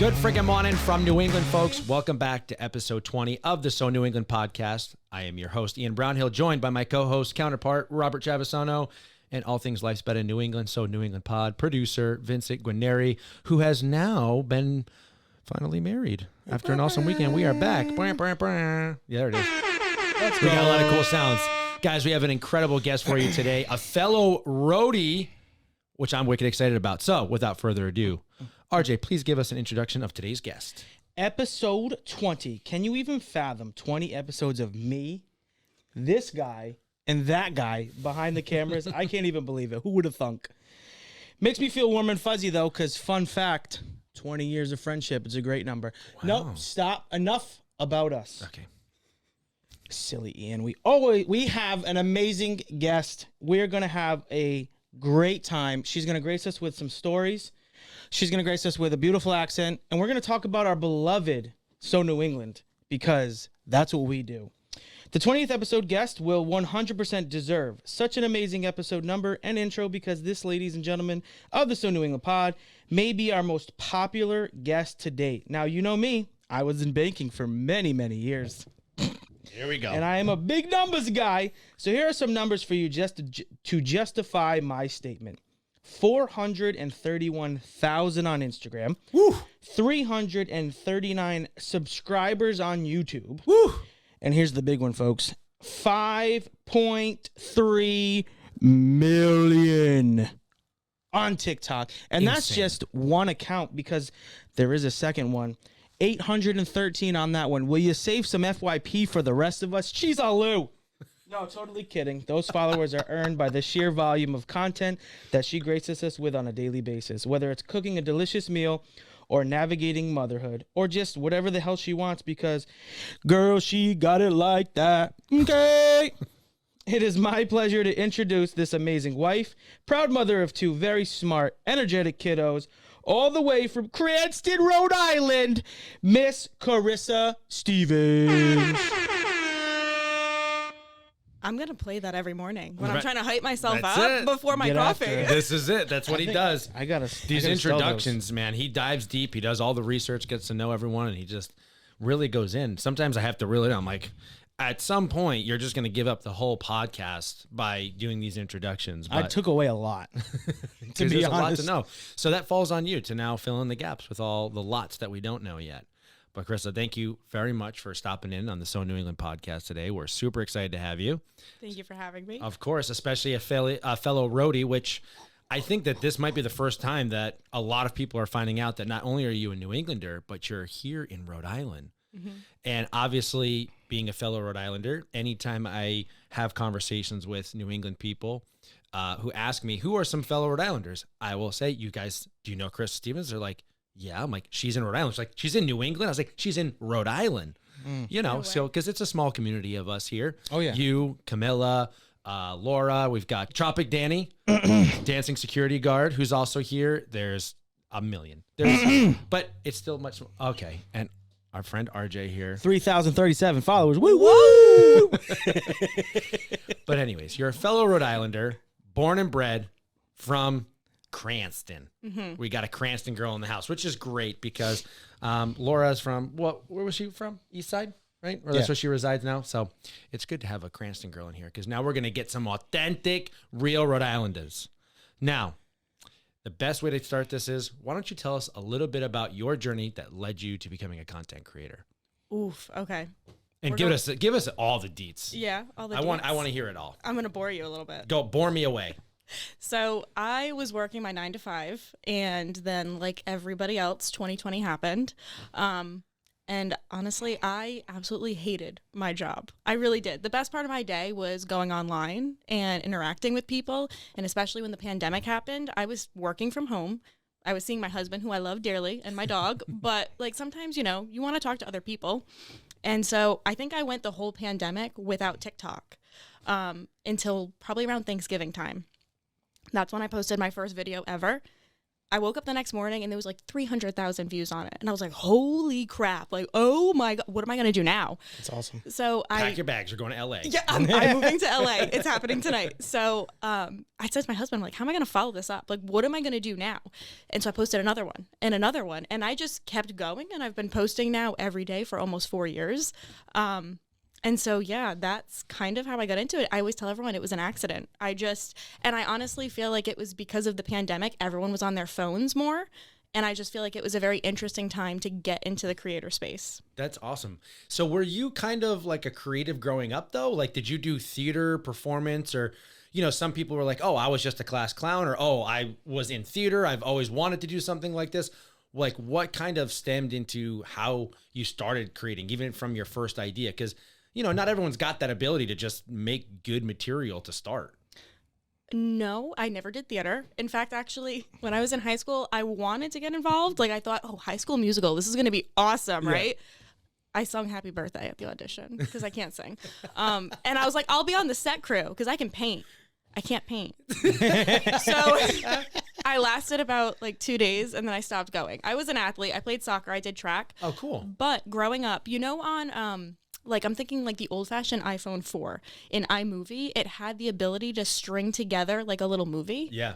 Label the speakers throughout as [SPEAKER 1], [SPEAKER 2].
[SPEAKER 1] Good freaking morning from New England, folks. Welcome back to episode 20 of the So New England podcast. I am your host, Ian Brownhill, joined by my co-host, counterpart, Robert Chavisano, and all things Life's Better in New England, So New England pod producer, Vincent Culinary, who has now been finally married. After an awesome weekend, we are back. Yeah, there it is. We got a lot of cool sounds. Guys, we have an incredible guest for you today, a fellow roadie, which I'm wicked excited about. So, without further ado, RJ, please give us an introduction of today's guest.
[SPEAKER 2] Episode 20. Can you even fathom 20 episodes of me, this guy, and that guy behind the cameras? I can't even believe it. Who would have thunk? Makes me feel warm and fuzzy, though, because fun fact, 20 years of friendship. It's a great number. Wow. Nope, stop. Enough about us.
[SPEAKER 1] Okay.
[SPEAKER 2] Silly Ian. We have an amazing guest. We're going to have a great time. She's going to grace us with some stories. She's going to grace us with a beautiful accent, and we're going to talk about our beloved So New England, because that's what we do. The 20th episode guest will 100% deserve such an amazing episode number and intro, because this, ladies and gentlemen, of the So New England pod may be our most popular guest to date. Now, you know me. I was in banking for many, many years.
[SPEAKER 1] Here we go.
[SPEAKER 2] And I am a big numbers guy. So here are some numbers for you just to justify my statement. 431,000 on Instagram.
[SPEAKER 1] Woo.
[SPEAKER 2] 339 subscribers on YouTube.
[SPEAKER 1] Woo.
[SPEAKER 2] And here's the big one, folks. 5.3 million on TikTok. And
[SPEAKER 1] Insane.
[SPEAKER 2] That's just one account, because there is a second one. 813 on that one. Will you save some FYP for the rest of us? Cheese aloo. No, totally kidding. Those followers are earned by the sheer volume of content that she graces us with on a daily basis, whether it's cooking a delicious meal or navigating motherhood or just whatever the hell she wants, because, girl, she got it like that. Okay. It is my pleasure to introduce this amazing wife, proud mother of two very smart, energetic kiddos, all the way from Cranston, Rhode Island, Miss Karissa Stevens.
[SPEAKER 3] I'm going to play that every morning when I'm trying to hype myself
[SPEAKER 1] That's
[SPEAKER 3] up
[SPEAKER 1] it.
[SPEAKER 3] before my
[SPEAKER 2] Get
[SPEAKER 3] coffee.
[SPEAKER 2] after it.
[SPEAKER 1] This is it. That's what he does. These introductions, man. He dives deep. He does all the research, gets to know everyone, and he just really goes in. Sometimes I have to reel it in. I'm like, at some point, you're just going to give up the whole podcast by doing these introductions.
[SPEAKER 2] I took away a lot, to be
[SPEAKER 1] there's
[SPEAKER 2] honest.
[SPEAKER 1] a lot to know. So that falls on you to now fill in the gaps with all the lots that we don't know yet. But Karissa, thank you very much for stopping in on the So New England podcast today. We're super excited to have you.
[SPEAKER 3] Thank you for having me.
[SPEAKER 1] Of course, especially a fellow roadie, which I think that this might be the first time that a lot of people are finding out that not only are you a New Englander, but you're here in Rhode Island. Mm-hmm. And obviously, being a fellow Rhode Islander, anytime I have conversations with New England people who ask me, who are some fellow Rhode Islanders? I will say, you guys, do you know Karissa Stevens? They're like, yeah. I'm like, she's in Rhode Island. She's like, she's in New England. I was like, she's in Rhode Island. You know, so because it's a small community of us here.
[SPEAKER 2] Oh, yeah.
[SPEAKER 1] You, Camilla, Laura, we've got Tropic Danny, dancing security guard, who's also here. There's a million. But it's still much. Okay. And our friend RJ here.
[SPEAKER 2] 3,037 followers. Woo woo!
[SPEAKER 1] But anyways, you're a fellow Rhode Islander, born and bred from Cranston. Mm-hmm. We got a Cranston girl in the house, which is great because Laura's from, where was she from? East Side, right? Or that's where she resides now. So it's good to have a Cranston girl in here, because now we're going to get some authentic, real Rhode Islanders. Now, the best way to start this is, why don't you tell us a little bit about your journey that led you to becoming a content creator?
[SPEAKER 3] Oof. Okay.
[SPEAKER 1] And give us all the deets.
[SPEAKER 3] Yeah, all the
[SPEAKER 1] I
[SPEAKER 3] deets.
[SPEAKER 1] want to hear it all.
[SPEAKER 3] I'm going to bore you a little bit.
[SPEAKER 1] Go, bore me away.
[SPEAKER 3] So I was working my 9 to 5, and then, like everybody else, 2020 happened. And honestly, I absolutely hated my job. I really did. The best part of my day was going online and interacting with people. And especially when the pandemic happened, I was working from home. I was seeing my husband, who I love dearly, and my dog. But like sometimes, you know, you want to talk to other people. And so I think I went the whole pandemic without TikTok until probably around Thanksgiving time. That's when I posted my first video ever. I woke up the next morning and there was like 300,000 views on it. And I was like, holy crap. Like, oh my God, what am I going to do now?
[SPEAKER 2] That's awesome.
[SPEAKER 3] So
[SPEAKER 1] Pack your bags. You're going to LA.
[SPEAKER 3] Yeah, I'm moving to LA. It's happening tonight. So I said to my husband, I'm like, how am I going to follow this up? Like, what am I going to do now? And so I posted another one and another one. And I just kept going. And I've been posting now every day for almost 4 years. And so, yeah, that's kind of how I got into it. I always tell everyone it was an accident. And I honestly feel like it was because of the pandemic. Everyone was on their phones more. And I just feel like it was a very interesting time to get into the creator space.
[SPEAKER 1] That's awesome. So were you kind of like a creative growing up though? Like, did you do theater, performance, or, you know, some people were like, oh, I was just a class clown, or, oh, I was in theater. I've always wanted to do something like this. Like, what kind of stemmed into how you started creating, even from your first idea? Because, you know, not everyone's got that ability to just make good material to start.
[SPEAKER 3] No, I never did theater. In fact, actually, when I was in high school, I wanted to get involved. Like, I thought, oh, High School Musical, this is going to be awesome, right? I sung Happy Birthday at the audition because I can't sing. And I was like, I'll be on the set crew because I can paint. I can't paint. So I lasted about like 2 days and then I stopped going. I was an athlete. I played soccer. I did track.
[SPEAKER 1] Oh, cool.
[SPEAKER 3] But growing up, you know, on like I'm thinking like the old-fashioned iPhone 4 in iMovie, it had the ability to string together like a little movie.
[SPEAKER 1] Yeah.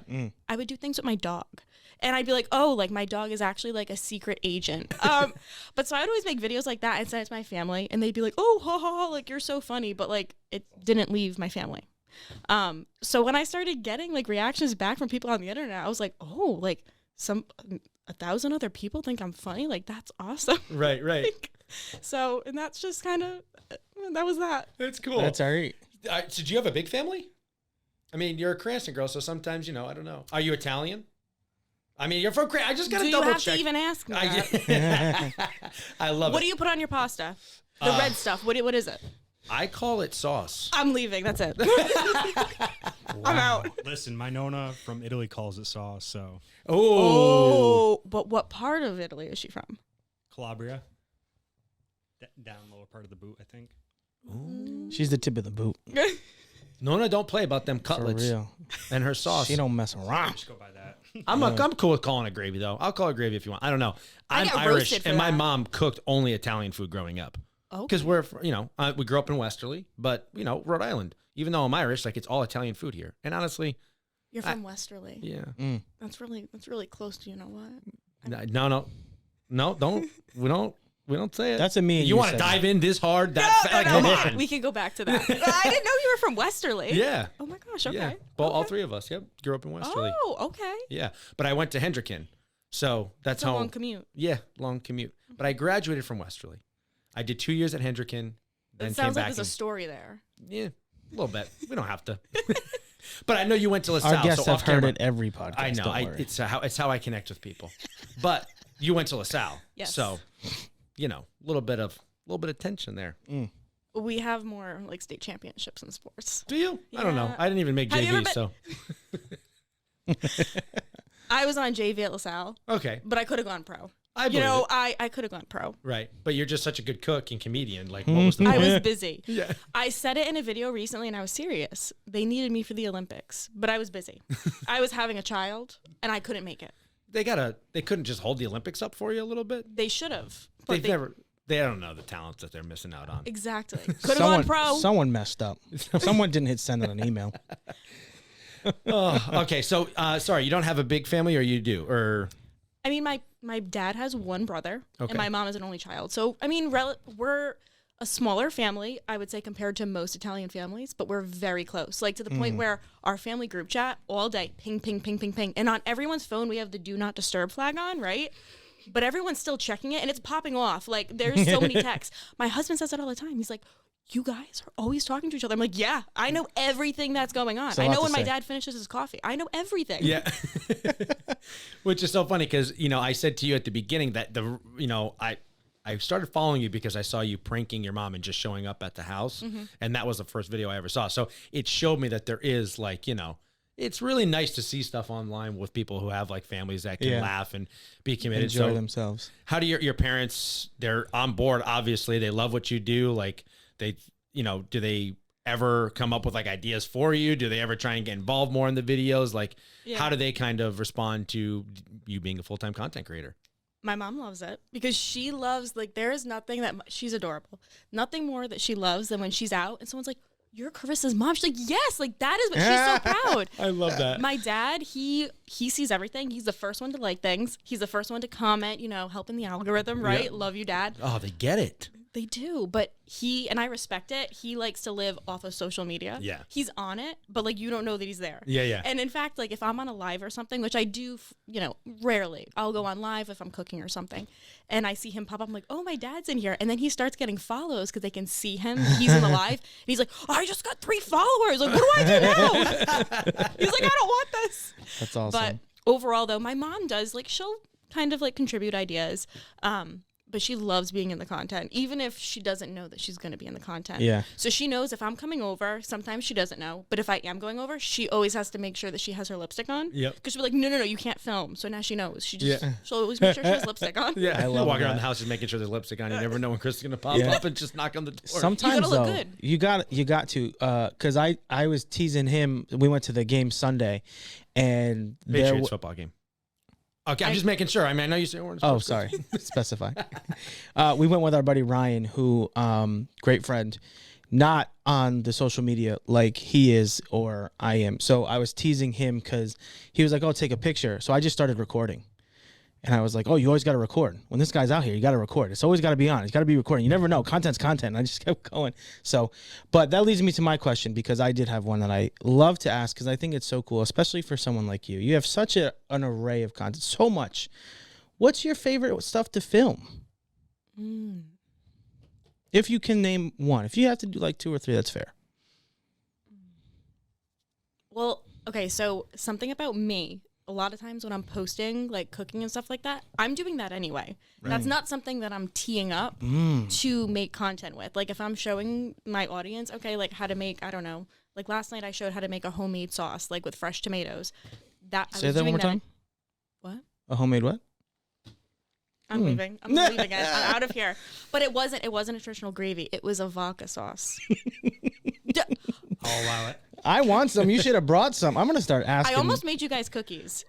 [SPEAKER 3] I would do things with my dog. And I'd be like, oh, like my dog is actually like a secret agent. But so I'd always make videos like that and send it to my family. And they'd be like, oh, ha, ha, ha, like you're so funny. But like it didn't leave my family. So when I started getting like reactions back from people on the internet, I was like, oh, like 1,000 other people think I'm funny. Like that's awesome.
[SPEAKER 1] Right.
[SPEAKER 3] Like, so, and that's just kind of, that was that.
[SPEAKER 1] That's cool.
[SPEAKER 2] That's all right.
[SPEAKER 1] So do you have a big family? I mean, you're a Cranston girl, so sometimes, you know, I don't know. Are you Italian? I mean, you're from Cranston. I just got to double check.
[SPEAKER 3] Do you have to even ask me that?
[SPEAKER 1] I love it.
[SPEAKER 3] What do you put on your pasta? The red stuff. What is it?
[SPEAKER 1] I call it sauce.
[SPEAKER 3] I'm leaving. That's it. I'm out.
[SPEAKER 4] Listen, my Nonna from Italy calls it sauce, so.
[SPEAKER 3] Oh, but what part of Italy is she from?
[SPEAKER 4] Calabria. Down lower part of the boot, I think.
[SPEAKER 1] Ooh.
[SPEAKER 2] She's the tip of the boot.
[SPEAKER 1] Nona don't play about them
[SPEAKER 2] For
[SPEAKER 1] cutlets
[SPEAKER 2] real.
[SPEAKER 1] and her sauce.
[SPEAKER 2] She don't mess around.
[SPEAKER 4] Just go by that.
[SPEAKER 1] I'm cool with calling it gravy though. I'll call it gravy if you want. I don't know. I'm
[SPEAKER 3] get
[SPEAKER 1] Irish,
[SPEAKER 3] roasted for
[SPEAKER 1] and my
[SPEAKER 3] that.
[SPEAKER 1] mom cooked only Italian food growing up.
[SPEAKER 3] Oh,
[SPEAKER 1] Because we're, you know, we grew up in Westerly, but you know, Rhode Island. Even though I'm Irish, like it's all Italian food here. And honestly,
[SPEAKER 3] you're from Westerly.
[SPEAKER 1] yeah.
[SPEAKER 3] That's really close to, you know what?
[SPEAKER 1] No, don't. We don't say it.
[SPEAKER 2] That's a me and
[SPEAKER 1] You
[SPEAKER 2] you
[SPEAKER 1] want to
[SPEAKER 2] segment.
[SPEAKER 1] dive in this hard? Come on.
[SPEAKER 3] We can go back to that. I didn't know you were from Westerly.
[SPEAKER 1] Yeah.
[SPEAKER 3] Oh my gosh. Okay.
[SPEAKER 1] Yeah. Well, all
[SPEAKER 3] Okay.
[SPEAKER 1] three of us. Yep. Grew up in Westerly.
[SPEAKER 3] Oh, okay.
[SPEAKER 1] Yeah. But I went to Hendricken. So that's
[SPEAKER 3] It's a
[SPEAKER 1] home.
[SPEAKER 3] long commute.
[SPEAKER 1] Yeah. Long commute. But I graduated from Westerly. I did 2 years at Hendricken. Then
[SPEAKER 3] It
[SPEAKER 1] came
[SPEAKER 3] sounds like
[SPEAKER 1] back
[SPEAKER 3] there's a
[SPEAKER 1] and-
[SPEAKER 3] story there.
[SPEAKER 1] Yeah. A little bit. We don't have to. But I know you went to LaSalle.
[SPEAKER 2] Our guests
[SPEAKER 1] so
[SPEAKER 2] have
[SPEAKER 1] off
[SPEAKER 2] heard
[SPEAKER 1] camera-
[SPEAKER 2] it every podcast.
[SPEAKER 1] I know.
[SPEAKER 2] Don't worry.
[SPEAKER 1] It's how I connect with people. But you went to LaSalle.
[SPEAKER 3] Yes.
[SPEAKER 1] So, you know, a little bit of tension there.
[SPEAKER 3] We have more like state championships in sports.
[SPEAKER 1] Do you? I don't know.
[SPEAKER 3] Yeah.
[SPEAKER 1] I didn't even make
[SPEAKER 3] Have you
[SPEAKER 1] JV,
[SPEAKER 3] ever
[SPEAKER 1] so
[SPEAKER 3] I was on JV at LaSalle,
[SPEAKER 1] okay.
[SPEAKER 3] but I could have gone pro.
[SPEAKER 1] I believe it.
[SPEAKER 3] I could have gone pro.
[SPEAKER 1] Right. But you're just such a good cook and comedian. Like, what was the
[SPEAKER 3] I
[SPEAKER 1] point?
[SPEAKER 3] was busy.
[SPEAKER 1] Yeah.
[SPEAKER 3] I said it in a video recently and I was serious. They needed me for the Olympics, but I was busy. I was having a child and I couldn't make it.
[SPEAKER 1] They couldn't just hold the Olympics up for you a little bit?
[SPEAKER 3] They should have.
[SPEAKER 1] They don't know the talents that they're missing out on.
[SPEAKER 3] Exactly. Could have gone pro.
[SPEAKER 2] Someone messed up. Someone didn't hit send on an email.
[SPEAKER 1] Oh, okay. So, sorry, you don't have a big family, or you do? Or
[SPEAKER 3] I mean, my dad has one brother
[SPEAKER 1] Okay.
[SPEAKER 3] and my mom is an only child. So, I mean, we're a smaller family, I would say, compared to most Italian families, but we're very close. Like to the point where our family group chat all day, ping, ping, ping, ping, ping. And on everyone's phone, we have the do not disturb flag on, right? But everyone's still checking it and it's popping off. Like there's so many texts. My husband says it all the time. He's like, you guys are always talking to each other. I'm like, yeah, I know everything that's going on.
[SPEAKER 2] It's a
[SPEAKER 3] I
[SPEAKER 2] lot
[SPEAKER 3] know
[SPEAKER 2] to
[SPEAKER 3] when my
[SPEAKER 2] say.
[SPEAKER 3] dad finishes his coffee. I know everything.
[SPEAKER 1] yeah, which is so funny because I said to you at the beginning that I started following you because I saw you pranking your mom and just showing up at the house, and that was the first video I ever saw. So it showed me that there is it's really nice to see stuff online with people who have like families that can laugh and be committed.
[SPEAKER 2] Enjoy
[SPEAKER 1] so
[SPEAKER 2] themselves.
[SPEAKER 1] how do your parents? They're on board. Obviously, they love what you do. Like they, do they ever come up with like ideas for you? Do they ever try and get involved more in the videos? Like, how do they kind of respond to you being a full-time content creator?
[SPEAKER 3] My mom loves it because she loves, like, there is nothing that, she's adorable. Nothing more that she loves than when she's out and someone's like, you're Carissa's mom. She's like, yes, like that is what she's so proud.
[SPEAKER 1] I love that.
[SPEAKER 3] My dad, he sees everything. He's the first one to like things. He's the first one to comment, you know, helping the algorithm, right?
[SPEAKER 1] Yep.
[SPEAKER 3] Love you, Dad.
[SPEAKER 1] Oh, they get it.
[SPEAKER 3] They do, but and I respect it. He likes to live off of social media.
[SPEAKER 1] Yeah.
[SPEAKER 3] He's on it, but like you don't know that he's there.
[SPEAKER 1] Yeah.
[SPEAKER 3] And in fact, like if I'm on a live or something, which I do, you know, rarely, I'll go on live if I'm cooking or something, and I see him pop up, I'm like, oh, my dad's in here. And then he starts getting follows because they can see him. He's in the live, and he's like, oh, I just got 3 followers. Like, what do I do now? He's like, I don't want this.
[SPEAKER 2] That's awesome.
[SPEAKER 3] But overall, though, my mom does, like, she'll kind of like contribute ideas. But she loves being in the content, even if she doesn't know that she's going to be in the content.
[SPEAKER 2] Yeah.
[SPEAKER 3] So she knows if I'm coming over, sometimes she doesn't know, but if I am going over, she always has to make sure that she has her lipstick on.
[SPEAKER 1] Yep.
[SPEAKER 3] Because she'll be like, no, you can't film. So now she knows. She'll always make sure she has lipstick on.
[SPEAKER 1] Yeah.
[SPEAKER 2] I love
[SPEAKER 1] walking
[SPEAKER 2] that.
[SPEAKER 1] around the house just making sure there's lipstick on. You never know when Chris is going to pop up and just knock on the door.
[SPEAKER 2] Sometimes
[SPEAKER 3] You gotta look
[SPEAKER 2] though,
[SPEAKER 3] good.
[SPEAKER 2] you got to, because I was teasing him. We went to the game Sunday, and
[SPEAKER 1] Patriots football game. Okay, I'm just making sure. I mean, I know you say orange.
[SPEAKER 2] Oh, sorry. Specify. We went with our buddy Ryan, who, great friend, not on the social media like he is or I am. So I was teasing him because he was like, oh, take a picture. So I just started recording. And I was like, oh, you always got to record. When this guy's out here, you got to record. It's always got to be on. It's got to be recording. You never know. Content's content. And I just kept going. So, but that leads me to my question, because I did have one that I love to ask because I think it's so cool, especially for someone like you. You have such an array of content, so much. What's your favorite stuff to film? If you can name one. If you have to do like 2 or 3, that's fair.
[SPEAKER 3] Well, okay, so something about me. A lot of times when I'm posting, like cooking and stuff like that, I'm doing that anyway. Right. That's not something that I'm teeing up to make content with. Like if I'm showing my audience, okay, like how to make, I don't know, like last night I showed how to make a homemade sauce, like with fresh tomatoes.
[SPEAKER 2] Say that one more time.
[SPEAKER 3] What?
[SPEAKER 2] A homemade what?
[SPEAKER 3] I'm leaving. I'm leaving it. I'm out of here. But it wasn't a traditional gravy. It was a vodka sauce.
[SPEAKER 1] I'll allow it.
[SPEAKER 2] I want some. You should have brought some. I'm gonna start asking.
[SPEAKER 3] I almost made you guys cookies.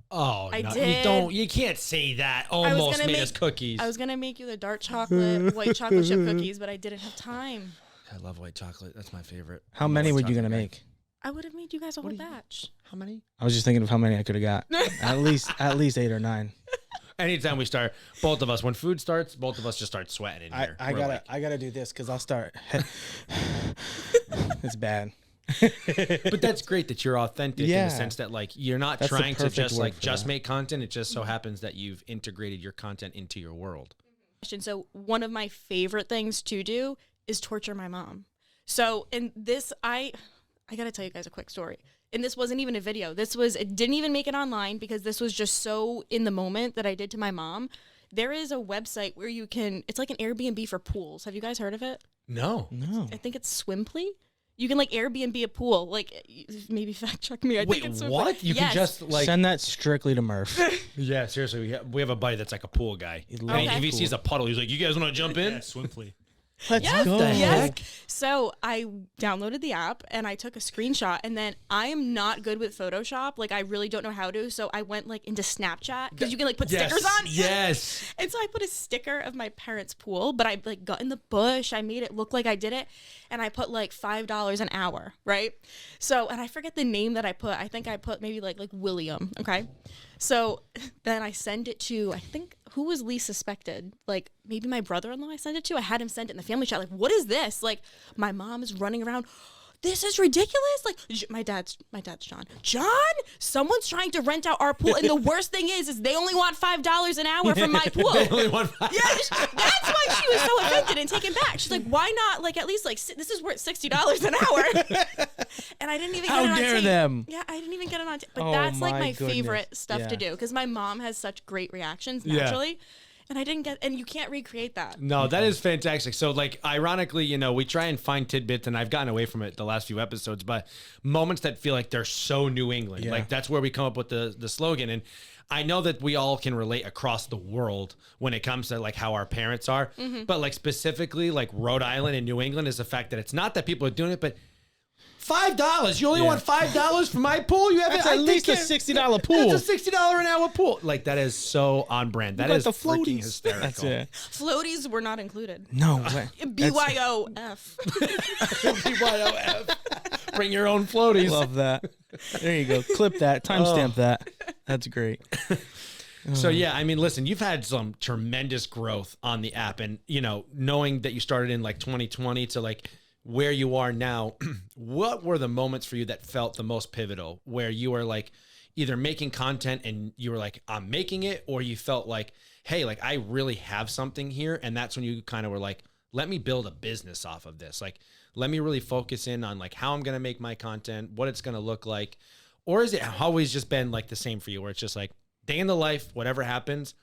[SPEAKER 1] Oh,
[SPEAKER 3] I
[SPEAKER 1] no,
[SPEAKER 3] did.
[SPEAKER 1] You can't say that. Almost made us cookies.
[SPEAKER 3] I was gonna make you the dark chocolate, white chocolate chip cookies, but I didn't have time.
[SPEAKER 1] I love white chocolate. That's my favorite.
[SPEAKER 2] How many were you gonna make?
[SPEAKER 3] I would have made you guys a whole batch.
[SPEAKER 1] How many?
[SPEAKER 2] I was just thinking of how many I could have got. at least 8 or 9.
[SPEAKER 1] Anytime we start, both of us, when food starts, both of us just start sweating in here.
[SPEAKER 2] I gotta do this because I'll start. It's bad.
[SPEAKER 1] But that's great that you're authentic in the sense that like you're not
[SPEAKER 2] That's the
[SPEAKER 1] trying to
[SPEAKER 2] perfect
[SPEAKER 1] just
[SPEAKER 2] word
[SPEAKER 1] like
[SPEAKER 2] for
[SPEAKER 1] just
[SPEAKER 2] that.
[SPEAKER 1] make content. It just so happens that you've integrated your content into your world.
[SPEAKER 3] So one of my favorite things to do is torture my mom. So in this, I gotta tell you guys a quick story. And this wasn't even a video. It didn't even make it online because this was just so in the moment that I did to my mom. There is a website where it's like an Airbnb for pools. Have you guys heard of it?
[SPEAKER 1] No.
[SPEAKER 3] I think it's Swimply. You can like Airbnb a pool. Like maybe fact check me. I
[SPEAKER 1] Wait,
[SPEAKER 3] think it's Swimply.
[SPEAKER 1] what? You can just like
[SPEAKER 2] Send that strictly to Murph.
[SPEAKER 1] Yeah, seriously. We have a buddy that's like a pool guy. And
[SPEAKER 3] Okay.
[SPEAKER 1] if he sees a puddle, he's like, "You guys want to jump in?"
[SPEAKER 4] Yeah, Swimply.
[SPEAKER 2] Let's go.
[SPEAKER 3] Yes. So I downloaded the app and I took a screenshot, and then I am not good with Photoshop. Like I really don't know how to. So I went like into Snapchat because you can like put stickers on.
[SPEAKER 1] Yes.
[SPEAKER 3] And so I put a sticker of my parents' pool, but I like got in the bush. I made it look like I did it, and I put like $5 an hour, right? So, and I forget the name that I put. I think I put maybe like William. Okay. So then I send it to, I think, who was least suspected? Like maybe my brother-in-law I sent it to. I had him send it in the family chat. Like, what is this? Like my mom is running around. This is ridiculous. Like my dad's John. John, someone's trying to rent out our pool. And the worst thing is they only want $5 an hour from my pool.
[SPEAKER 1] They only want $5.
[SPEAKER 3] Yeah, that's why she was so offended and taken back. She's like, why not like at least like this is worth $60 an hour? And I didn't even get it on
[SPEAKER 2] How dare
[SPEAKER 3] tape.
[SPEAKER 2] them?
[SPEAKER 3] Yeah, I didn't even get it on tape. But
[SPEAKER 2] Oh,
[SPEAKER 3] that's like
[SPEAKER 2] my
[SPEAKER 3] my
[SPEAKER 2] goodness.
[SPEAKER 3] favorite stuff
[SPEAKER 2] Yeah.
[SPEAKER 3] to do because my mom has such great reactions
[SPEAKER 1] Yeah.
[SPEAKER 3] naturally. And I didn't get, and you can't recreate that.
[SPEAKER 1] No, that is fantastic. So, like, ironically, we try and find tidbits, and I've gotten away from it the last few episodes, but moments that feel like they're so New England.
[SPEAKER 2] Yeah.
[SPEAKER 1] Like, that's where we come up with the slogan. And I know that we all can relate across the world when it comes to, like, how our parents are. But, like, specifically, like, Rhode Island and New England is the fact that it's not that people are doing it, but $5. You only want $5 for my pool? You have
[SPEAKER 2] That's at least a $60 pool.
[SPEAKER 1] That's a $60 an hour pool. Like, that is so on brand. That is
[SPEAKER 2] the
[SPEAKER 1] freaking
[SPEAKER 2] floaties.
[SPEAKER 1] hysterical.
[SPEAKER 2] That's it.
[SPEAKER 3] Floaties were not included.
[SPEAKER 2] No way.
[SPEAKER 3] BYOF.
[SPEAKER 1] BYOF. Bring your own floaties.
[SPEAKER 2] Love that. There you go. Clip that. Timestamp that. That's great.
[SPEAKER 1] So yeah, I mean, listen, you've had some tremendous growth on the app, and knowing that you started in like 2020 to like where you are now, what were the moments for you that felt the most pivotal, where you were like either making content and you were like, I'm making it, or you felt like, hey, like I really have something here, and that's when you kind of were like, let me build a business off of this. Like, let me really focus in on like how I'm going to make my content, what it's going to look like. Or is it always just been like the same for you, where it's just like day in the life, whatever happens,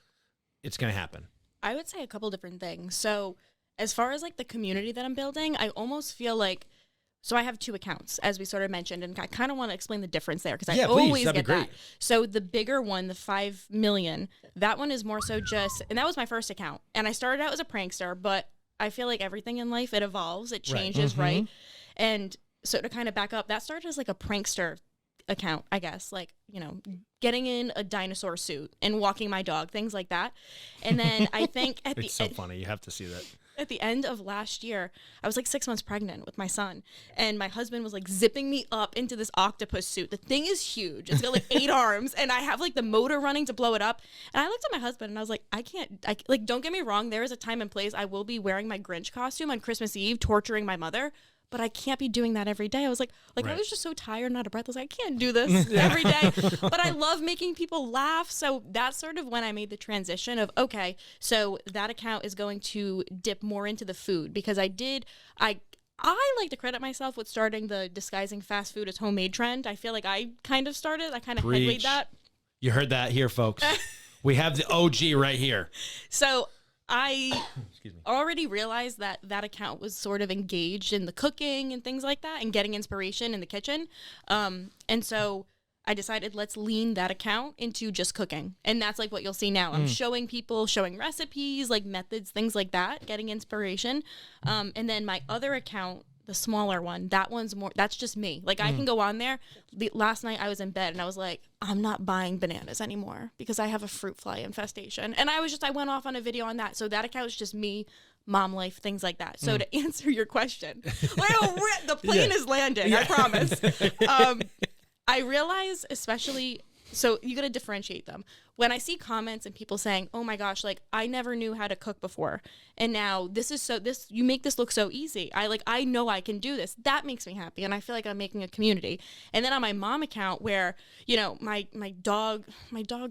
[SPEAKER 1] it's going to happen?
[SPEAKER 3] I would say a couple different things. So as far as like the community that I'm building, I almost feel like, so I have 2 accounts, as we sort of mentioned, and I kind of want to explain the difference there, because I always get that. So the bigger one, the 5 million, that one is more so just, and that was my first account. And I started out as a prankster, but I feel like everything in life, it evolves, it changes, right? And so to kind of back up, that started as like a prankster account, I guess, like, getting in a dinosaur suit and walking my dog, things like that. And then I think
[SPEAKER 1] it's so funny. You have to see that.
[SPEAKER 3] At the end of last year, I was like 6 months pregnant with my son, and my husband was like zipping me up into this octopus suit. The thing is huge. It's got like 8 arms, and I have like the motor running to blow it up. And I looked at my husband and I was like, like, don't get me wrong. There is a time and place I will be wearing my Grinch costume on Christmas Eve, torturing my mother, but I can't be doing that every day. I was like, I was just so tired and out of breath. I was like, I can't do this every day. But I love making people laugh. So that's sort of when I made the transition of, okay, so that account is going to dip more into the food, because I like to credit myself with starting the disguising fast food as homemade trend. I feel like I kind of headwayed that.
[SPEAKER 1] You heard that here, folks. We have the OG right here.
[SPEAKER 3] So I already realized that that account was sort of engaged in the cooking and things like that and getting inspiration in the kitchen. And so I decided, let's lean that account into just cooking. And that's like what you'll see now. I'm showing people, showing recipes, like methods, things like that, getting inspiration. And then my other account, the smaller one, that's just me. Like I can go on there. Last night I was in bed and I was like, I'm not buying bananas anymore because I have a fruit fly infestation. And I went off on a video on that. So that account was just me, mom life, things like that. So to answer your question, the plane is landing, I promise. I realize, especially, so you got to differentiate them. When I see comments and people saying, oh my gosh, like I never knew how to cook before, and now you make this look so easy. I know I can do this. That makes me happy, and I feel like I'm making a community. And then on my mom account, where my dog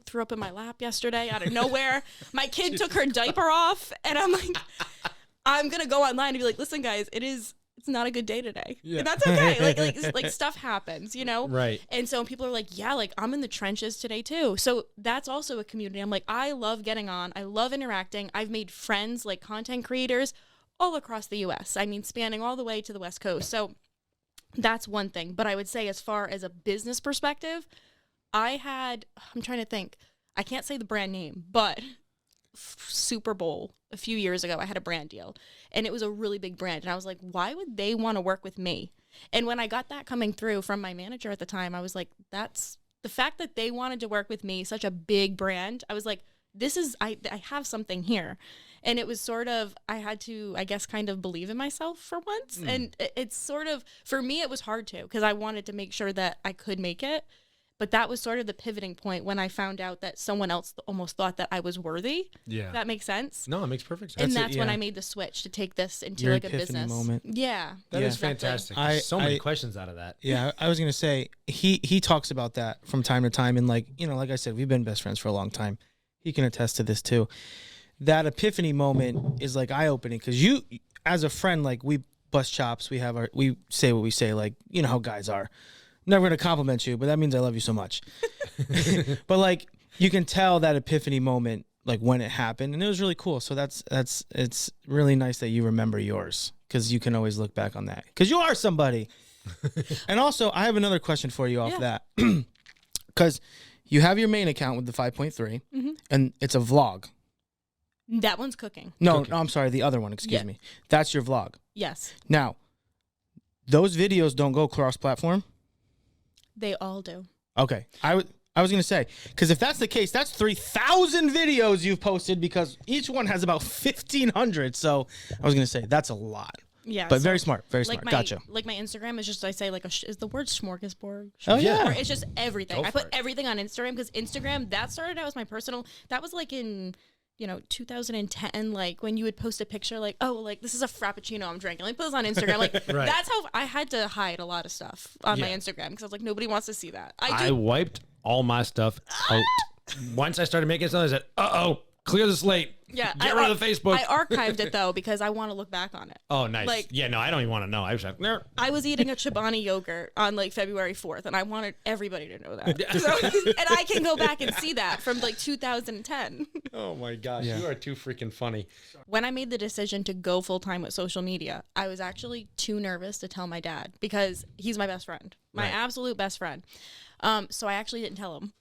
[SPEAKER 3] threw up in my lap yesterday out of nowhere. My kid took her diaper off, and I'm like, I'm gonna go online and be like, listen guys, it's not a good day today. Yeah. And that's okay. Like stuff happens, Right. And so people are like, yeah, like I'm in the trenches today too. So that's also a community. I'm like, I love getting on. I love interacting. I've made friends, like content creators all across the US. I mean, spanning all the way to the West Coast. So that's one thing. But I would say, as far as a business perspective, I'm trying to think. I can't say the brand name, but Super Bowl a few years ago, I had a brand deal, and it was a really big brand, and I was like, why would they want to work with me? And when I got that coming through from my manager at the time, I was like, that's the fact that they wanted to work with me, such a big brand. I was like, I have something here. And it was sort of, I had to, I guess, kind of believe in myself for once. And it's sort of, for me, it was hard to, because I wanted to make sure that I could make it. But that was sort of the pivoting point when I found out that someone else almost thought that I was worthy. Yeah. That makes sense?
[SPEAKER 1] No, it makes perfect sense.
[SPEAKER 3] And that's when I made the switch to take this into like a business
[SPEAKER 2] moment.
[SPEAKER 3] Yeah.
[SPEAKER 1] That is fantastic. So many questions out of that.
[SPEAKER 2] Yeah, I was going to say, he talks about that from time to time. And like I said, we've been best friends for a long time. He can attest to this too. That epiphany moment is like eye-opening, because you, as a friend, like we bust chops. We say what we say, like, you know how guys are. Never going to compliment you, but that means I love you so much. But like, you can tell that epiphany moment, like when it happened, and it was really cool. So it's really nice that you remember yours, because you can always look back on that, because you are somebody. And also, I have another question for you off that, because you have your main account with the 5.3, and it's a vlog.
[SPEAKER 3] That one's cooking.
[SPEAKER 2] No, I'm sorry, the other one. Excuse me. That's your vlog.
[SPEAKER 3] Yes.
[SPEAKER 2] Now, Those videos don't go cross-platform?
[SPEAKER 3] They all do.
[SPEAKER 2] Okay. I was going to say, because if that's the case, that's 3,000 videos you've posted because each one has about 1,500. So I was going to say, that's a lot.
[SPEAKER 3] Yeah.
[SPEAKER 2] But very smart. Very
[SPEAKER 3] like
[SPEAKER 2] smart. Gotcha.
[SPEAKER 3] Like my Instagram is just, I say like, is the word smorgasbord?
[SPEAKER 2] Oh, yeah.
[SPEAKER 3] Or it's just everything.
[SPEAKER 1] Go
[SPEAKER 3] I
[SPEAKER 1] for
[SPEAKER 3] put
[SPEAKER 1] it.
[SPEAKER 3] everything on Instagram because Instagram, that started out as my personal, that was like in, 2010, like when you would post a picture like, oh, like this is a Frappuccino I'm drinking. Like put this on Instagram. Like
[SPEAKER 1] Right.
[SPEAKER 3] that's how I had to hide a lot of stuff on my
[SPEAKER 1] Yeah.
[SPEAKER 3] Instagram because I was like, nobody wants to see that.
[SPEAKER 1] I wiped all my stuff out. Once I started making something, I said, "Uh-oh, clear the slate.
[SPEAKER 3] Yeah,
[SPEAKER 1] Get rid of the Facebook."
[SPEAKER 3] I archived it though because I want to look back on it.
[SPEAKER 1] Oh, nice.
[SPEAKER 3] Like-
[SPEAKER 1] Yeah, no, I don't even want to know. I was like, "Nah."
[SPEAKER 3] I was eating a Chobani yogurt on like February 4th, and I wanted everybody to know that. So, and I can go back and see that from like 2010.
[SPEAKER 1] Oh my gosh,
[SPEAKER 2] Yeah.
[SPEAKER 1] you are too freaking funny.
[SPEAKER 3] When I made the decision to go full time with social media, I was actually too nervous to tell my dad because he's my best friend, my
[SPEAKER 1] Right.
[SPEAKER 3] absolute best friend. So I actually didn't tell him.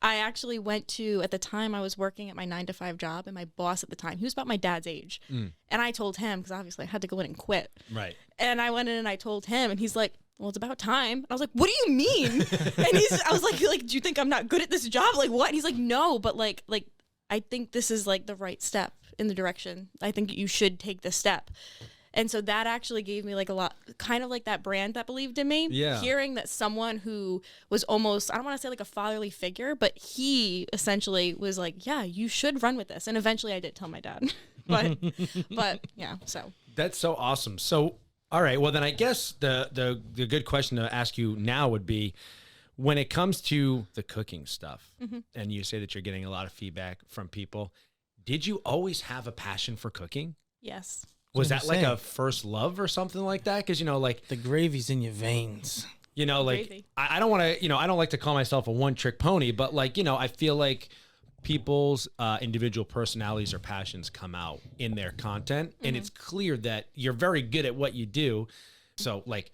[SPEAKER 3] I actually went to, at the time I was working at my 9-to-5 job, and my boss at the time, he was about my dad's age. And I told him, because obviously I had to go in and quit.
[SPEAKER 1] Right.
[SPEAKER 3] And I went in and I told him, and he's like, well, it's about time. And I was like, what do you mean? And I was like, do you think I'm not good at this job? Like, what? And he's like, no, but like, I think this is like the right step in the direction. I think you should take this step. And so that actually gave me like a lot, kind of like that brand that believed in me.
[SPEAKER 1] Yeah.
[SPEAKER 3] Hearing that someone who was almost, I don't want to say like a fatherly figure, but he essentially was like, yeah, you should run with this. And eventually I did tell my dad. but yeah, so.
[SPEAKER 1] That's so awesome. So, all right. Well, then I guess the good question to ask you now would be, when it comes to the cooking stuff, and you say that you're getting a lot of feedback from people, did you always have a passion for cooking?
[SPEAKER 3] Yes.
[SPEAKER 1] Was
[SPEAKER 2] what
[SPEAKER 1] that
[SPEAKER 2] I'm
[SPEAKER 1] like
[SPEAKER 2] saying.
[SPEAKER 1] a first love or something like that? Because, like,
[SPEAKER 2] The gravy's in your veins.
[SPEAKER 1] like,
[SPEAKER 3] Gravy.
[SPEAKER 1] I don't want to, I don't like to call myself a one-trick pony, but like, I feel like people's individual personalities or passions come out in their content, and it's clear that you're very good at what you do. So, like,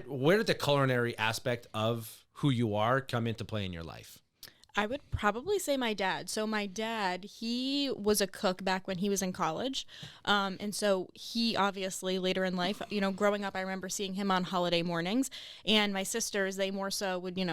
[SPEAKER 1] where did the culinary aspect of who you are come into play in your life?
[SPEAKER 3] I would probably say my dad. So my dad, he was a cook back when he was in college. And so he obviously later in life, growing up, I remember seeing him on holiday mornings, and my sisters, they more so would, be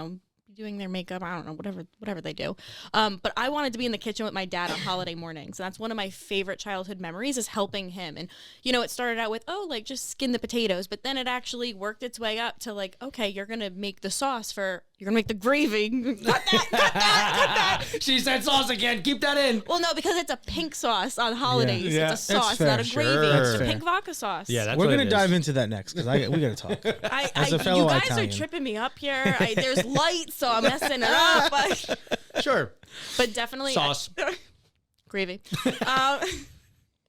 [SPEAKER 3] doing their makeup. I don't know, whatever they do. But I wanted to be in the kitchen with my dad on holiday mornings. And that's one of my favorite childhood memories, is helping him. And, it started out with, like just skin the potatoes, but then it actually worked its way up to like, okay, you're going to make the sauce you're going to make the gravy. Cut that.
[SPEAKER 1] She said sauce again. Keep that in.
[SPEAKER 3] Well, no, because it's a pink sauce on holidays.
[SPEAKER 1] Yeah.
[SPEAKER 3] It's a sauce,
[SPEAKER 2] fair.
[SPEAKER 3] not a gravy.
[SPEAKER 1] Sure.
[SPEAKER 3] It's
[SPEAKER 1] That's
[SPEAKER 3] a
[SPEAKER 2] fair.
[SPEAKER 3] pink vodka sauce.
[SPEAKER 1] Yeah, that's
[SPEAKER 2] We're
[SPEAKER 1] what
[SPEAKER 2] going
[SPEAKER 1] it
[SPEAKER 2] to
[SPEAKER 1] is.
[SPEAKER 2] dive into that next because we got to talk. As a fellow
[SPEAKER 3] you guys
[SPEAKER 2] Italian.
[SPEAKER 3] are tripping me up here. There's lights, so I'm messing it up.
[SPEAKER 1] Sure.
[SPEAKER 3] But definitely
[SPEAKER 1] Sauce.
[SPEAKER 3] gravy.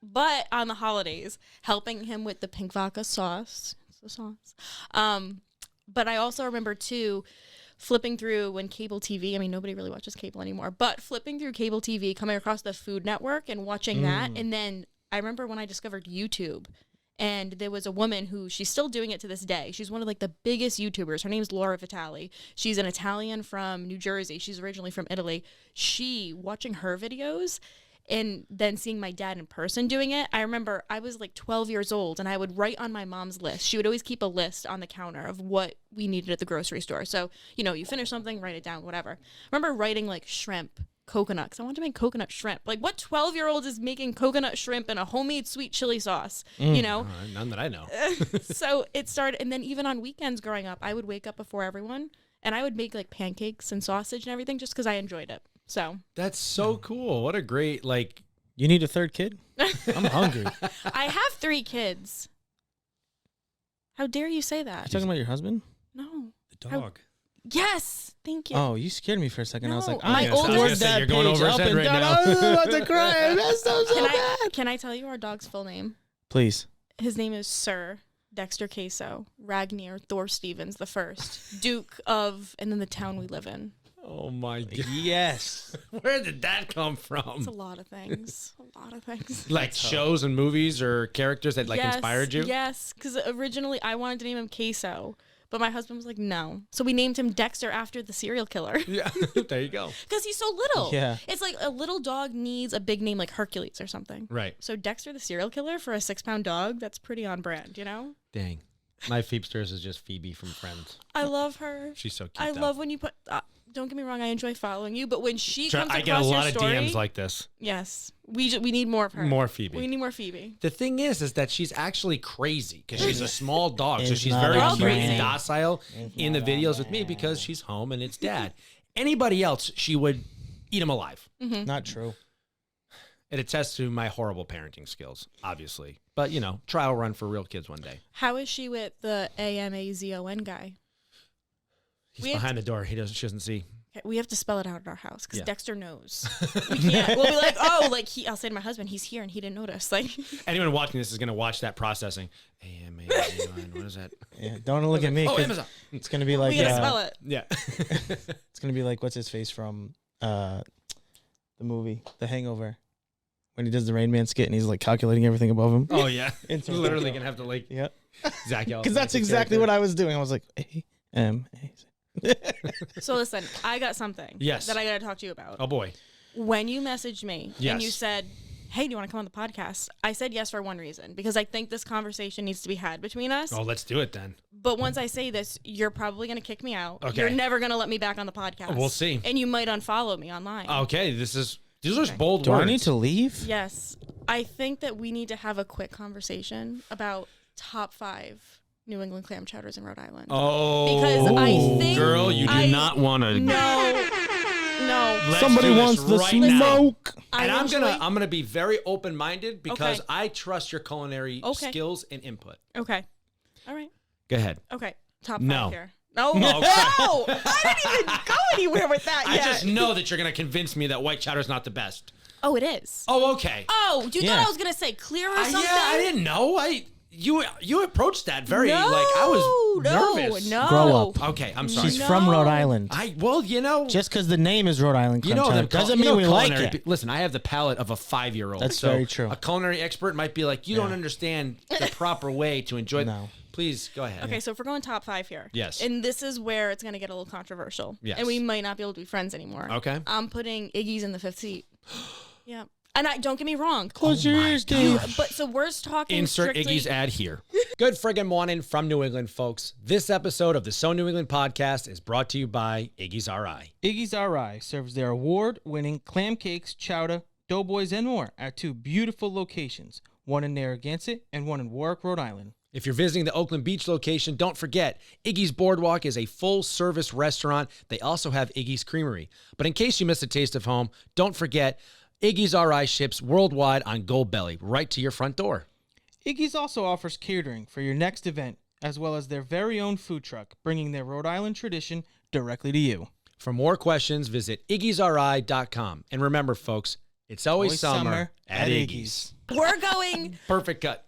[SPEAKER 3] But on the holidays, helping him with the pink vodka sauce. It's the sauce. But I also remember too, flipping through when cable TV, nobody really watches cable anymore, but flipping through cable TV, coming across the Food Network and watching that. And then I remember when I discovered YouTube, and there was a woman who, she's still doing it to this day. She's one of like the biggest YouTubers. Her name's Laura Vitale. She's an Italian from New Jersey. She's originally from Italy. Watching her videos and then seeing my dad in person doing it, I remember I was like 12 years old, and I would write on my mom's list. She would always keep a list on the counter of what we needed at the grocery store. So, you finish something, write it down, whatever. I remember writing like shrimp, coconut, because I wanted to make coconut shrimp. Like, what 12-year-old is making coconut shrimp and a homemade sweet chili sauce,
[SPEAKER 1] None that I know.
[SPEAKER 3] So it started, and then even on weekends growing up, I would wake up before everyone, and I would make like pancakes and sausage and everything just because I enjoyed it. So
[SPEAKER 1] That's so cool. What a great, like,
[SPEAKER 2] You need a third kid? I'm hungry.
[SPEAKER 3] I have 3 kids. How dare you say
[SPEAKER 2] You
[SPEAKER 3] that?
[SPEAKER 2] talking about your husband?
[SPEAKER 3] No.
[SPEAKER 4] The dog.
[SPEAKER 3] Yes. Thank you.
[SPEAKER 2] Oh, you scared me for a second. I was
[SPEAKER 3] No,
[SPEAKER 2] like,
[SPEAKER 3] my
[SPEAKER 2] I
[SPEAKER 3] older-
[SPEAKER 2] toured
[SPEAKER 3] I was
[SPEAKER 1] gonna say,
[SPEAKER 2] that
[SPEAKER 1] you're going
[SPEAKER 2] page
[SPEAKER 1] over his
[SPEAKER 2] up
[SPEAKER 1] head
[SPEAKER 2] and
[SPEAKER 1] right
[SPEAKER 2] down.
[SPEAKER 1] now.
[SPEAKER 2] I was about to cry. I messed up so bad.
[SPEAKER 3] Can I tell you our dog's full name?
[SPEAKER 2] Please.
[SPEAKER 3] His name is Sir Dexter Queso Ragnar Thor Stevens the First, Duke of, and then the town we live in.
[SPEAKER 1] oh my God.
[SPEAKER 2] Yes.
[SPEAKER 1] Where did that come
[SPEAKER 3] It's
[SPEAKER 1] from?
[SPEAKER 3] a lot of things. A lot of things.
[SPEAKER 1] Like shows and movies or characters that like
[SPEAKER 3] Yes,
[SPEAKER 1] inspired you?
[SPEAKER 3] Yes, because originally I wanted to name him Queso, but my husband was like, no. So we named him Dexter after the serial killer.
[SPEAKER 1] Yeah. There you go.
[SPEAKER 3] Because he's so little.
[SPEAKER 2] Yeah.
[SPEAKER 3] It's like a little dog needs a big name like Hercules or something.
[SPEAKER 1] Right.
[SPEAKER 3] So Dexter the serial killer for a 6-pound dog, that's pretty on brand,
[SPEAKER 1] Dang. My Phoebsters is just Phoebe from Friends.
[SPEAKER 3] I love her.
[SPEAKER 1] She's so cute.
[SPEAKER 3] I love when you put. Don't get me wrong. I enjoy following you, but when she comes
[SPEAKER 1] I
[SPEAKER 3] across
[SPEAKER 1] get a lot
[SPEAKER 3] your
[SPEAKER 1] of
[SPEAKER 3] story,
[SPEAKER 1] DMs like this.
[SPEAKER 3] yes, we need more of her.
[SPEAKER 1] More Phoebe.
[SPEAKER 3] We need more Phoebe.
[SPEAKER 1] The thing is that she's actually crazy because she's a small dog, so
[SPEAKER 2] It's
[SPEAKER 1] she's
[SPEAKER 2] not
[SPEAKER 1] very
[SPEAKER 3] on
[SPEAKER 1] cute
[SPEAKER 3] brand.
[SPEAKER 1] and docile in the
[SPEAKER 2] not on
[SPEAKER 1] videos with me because she's home and it's dad. Anybody else, she would eat him alive.
[SPEAKER 2] Not true.
[SPEAKER 1] It attests to my horrible parenting skills, obviously. But, trial run for real kids one day.
[SPEAKER 3] How is she with the AMAZON guy?
[SPEAKER 1] He's behind the door. She doesn't see.
[SPEAKER 3] Okay, we have to spell it out at our house because
[SPEAKER 1] Yeah.
[SPEAKER 3] Dexter knows. We can't. We'll be like, oh, like I'll say to my husband, he's here and he didn't notice. Like,
[SPEAKER 1] Anyone watching this is going to watch that processing. A-M-A-Z-O-N, what is that?
[SPEAKER 2] Yeah, don't look at me.
[SPEAKER 1] Oh,
[SPEAKER 2] 'cause
[SPEAKER 1] Amazon.
[SPEAKER 2] It's gonna be like
[SPEAKER 3] we gotta spell it.
[SPEAKER 1] Yeah.
[SPEAKER 2] it's gonna be like what's his face from the movie The Hangover when he does the Rain Man skit and he's like calculating everything above him.
[SPEAKER 1] Oh, yeah.
[SPEAKER 2] It's
[SPEAKER 1] You're literally going to have to, like,
[SPEAKER 2] Yeah,
[SPEAKER 1] Zach
[SPEAKER 2] because that's exactly what I was doing. I was like A-M-A-Z.
[SPEAKER 3] So listen, I got something.
[SPEAKER 1] Yes.
[SPEAKER 3] That I gotta talk to you about.
[SPEAKER 1] Oh, boy.
[SPEAKER 3] When you messaged me
[SPEAKER 1] Yes.
[SPEAKER 3] and you said, hey, do you want to come on the podcast? I said yes for one reason, because I think this conversation needs to be had between us.
[SPEAKER 1] Oh, let's do it then.
[SPEAKER 3] But once I say this, you're probably going to kick me out.
[SPEAKER 1] Okay.
[SPEAKER 3] You're never going to let me back on the podcast.
[SPEAKER 1] We'll see.
[SPEAKER 3] And you might unfollow me online.
[SPEAKER 1] Okay, these are bold
[SPEAKER 2] Do
[SPEAKER 1] words.
[SPEAKER 2] I need to leave?
[SPEAKER 3] Yes. I think that we need to have a quick conversation about top 5 New England clam chowders in Rhode Island.
[SPEAKER 1] Oh,
[SPEAKER 3] Because I think
[SPEAKER 1] girl, you do not want to.
[SPEAKER 3] No.
[SPEAKER 1] Let's
[SPEAKER 2] Somebody
[SPEAKER 1] do this
[SPEAKER 2] wants the
[SPEAKER 1] right now.
[SPEAKER 2] smoke.
[SPEAKER 1] And I'm
[SPEAKER 3] enjoy-
[SPEAKER 1] gonna be very open minded because
[SPEAKER 3] Okay.
[SPEAKER 1] I trust your culinary
[SPEAKER 3] Okay.
[SPEAKER 1] skills and input.
[SPEAKER 3] Okay. All right.
[SPEAKER 1] Go ahead.
[SPEAKER 3] Okay. Top 5
[SPEAKER 1] No.
[SPEAKER 3] here. No.
[SPEAKER 1] Oh,
[SPEAKER 3] No. I didn't even go anywhere with that
[SPEAKER 1] I
[SPEAKER 3] yet.
[SPEAKER 1] just know that you're gonna convince me that white chowder's not the best.
[SPEAKER 3] Oh, it is.
[SPEAKER 1] Oh, okay.
[SPEAKER 3] Oh, you
[SPEAKER 2] Yeah.
[SPEAKER 3] thought I was going to say clear or something?
[SPEAKER 1] Yeah, I didn't know. You approached that very like I was nervous.
[SPEAKER 3] No.
[SPEAKER 2] Grow up.
[SPEAKER 1] Okay, I'm sorry.
[SPEAKER 2] She's from Rhode Island.
[SPEAKER 1] Just
[SPEAKER 2] Just because the name is Rhode Island
[SPEAKER 1] you
[SPEAKER 2] clam
[SPEAKER 1] know
[SPEAKER 2] chowder
[SPEAKER 1] them
[SPEAKER 2] doesn't mean we like
[SPEAKER 1] culinary
[SPEAKER 2] it.
[SPEAKER 1] Listen, I have the palate of a 5-year-old.
[SPEAKER 2] That's
[SPEAKER 1] so
[SPEAKER 2] very true.
[SPEAKER 1] A culinary expert might be like, you don't understand the proper way to enjoy.
[SPEAKER 2] No.
[SPEAKER 1] Please go ahead.
[SPEAKER 3] Okay, so if we're going top 5 here.
[SPEAKER 1] Yes.
[SPEAKER 3] And this is where it's going to get a little controversial.
[SPEAKER 1] Yes.
[SPEAKER 3] And we might not be able to be friends anymore.
[SPEAKER 1] Okay.
[SPEAKER 3] I'm putting Iggy's in the 5th seat. Yeah. And don't get me wrong.
[SPEAKER 2] Close your ears, Dave.
[SPEAKER 3] But so we're talking
[SPEAKER 1] Insert
[SPEAKER 3] strictly,
[SPEAKER 1] Iggy's ad here. Good friggin' morning from New England, folks. This episode of the So New England podcast is brought to you by Iggy's RI.
[SPEAKER 2] Iggy's RI serves their award-winning clam cakes, chowder, doughboys, and more at 2 beautiful locations, one in Narragansett and one in Warwick, Rhode Island.
[SPEAKER 1] If you're visiting the Oakland Beach location, don't forget, Iggy's Boardwalk is a full-service restaurant. They also have Iggy's Creamery. But in case you missed a taste of home, don't forget, Iggy's RI ships worldwide on Goldbelly, right to your front door.
[SPEAKER 2] Iggy's also offers catering for your next event, as well as their very own food truck, bringing their Rhode Island tradition directly to you.
[SPEAKER 1] For more questions, visit Iggy'sRI.com. And remember, folks, it's always summer at Iggy's.
[SPEAKER 3] We're going
[SPEAKER 1] Perfect cut.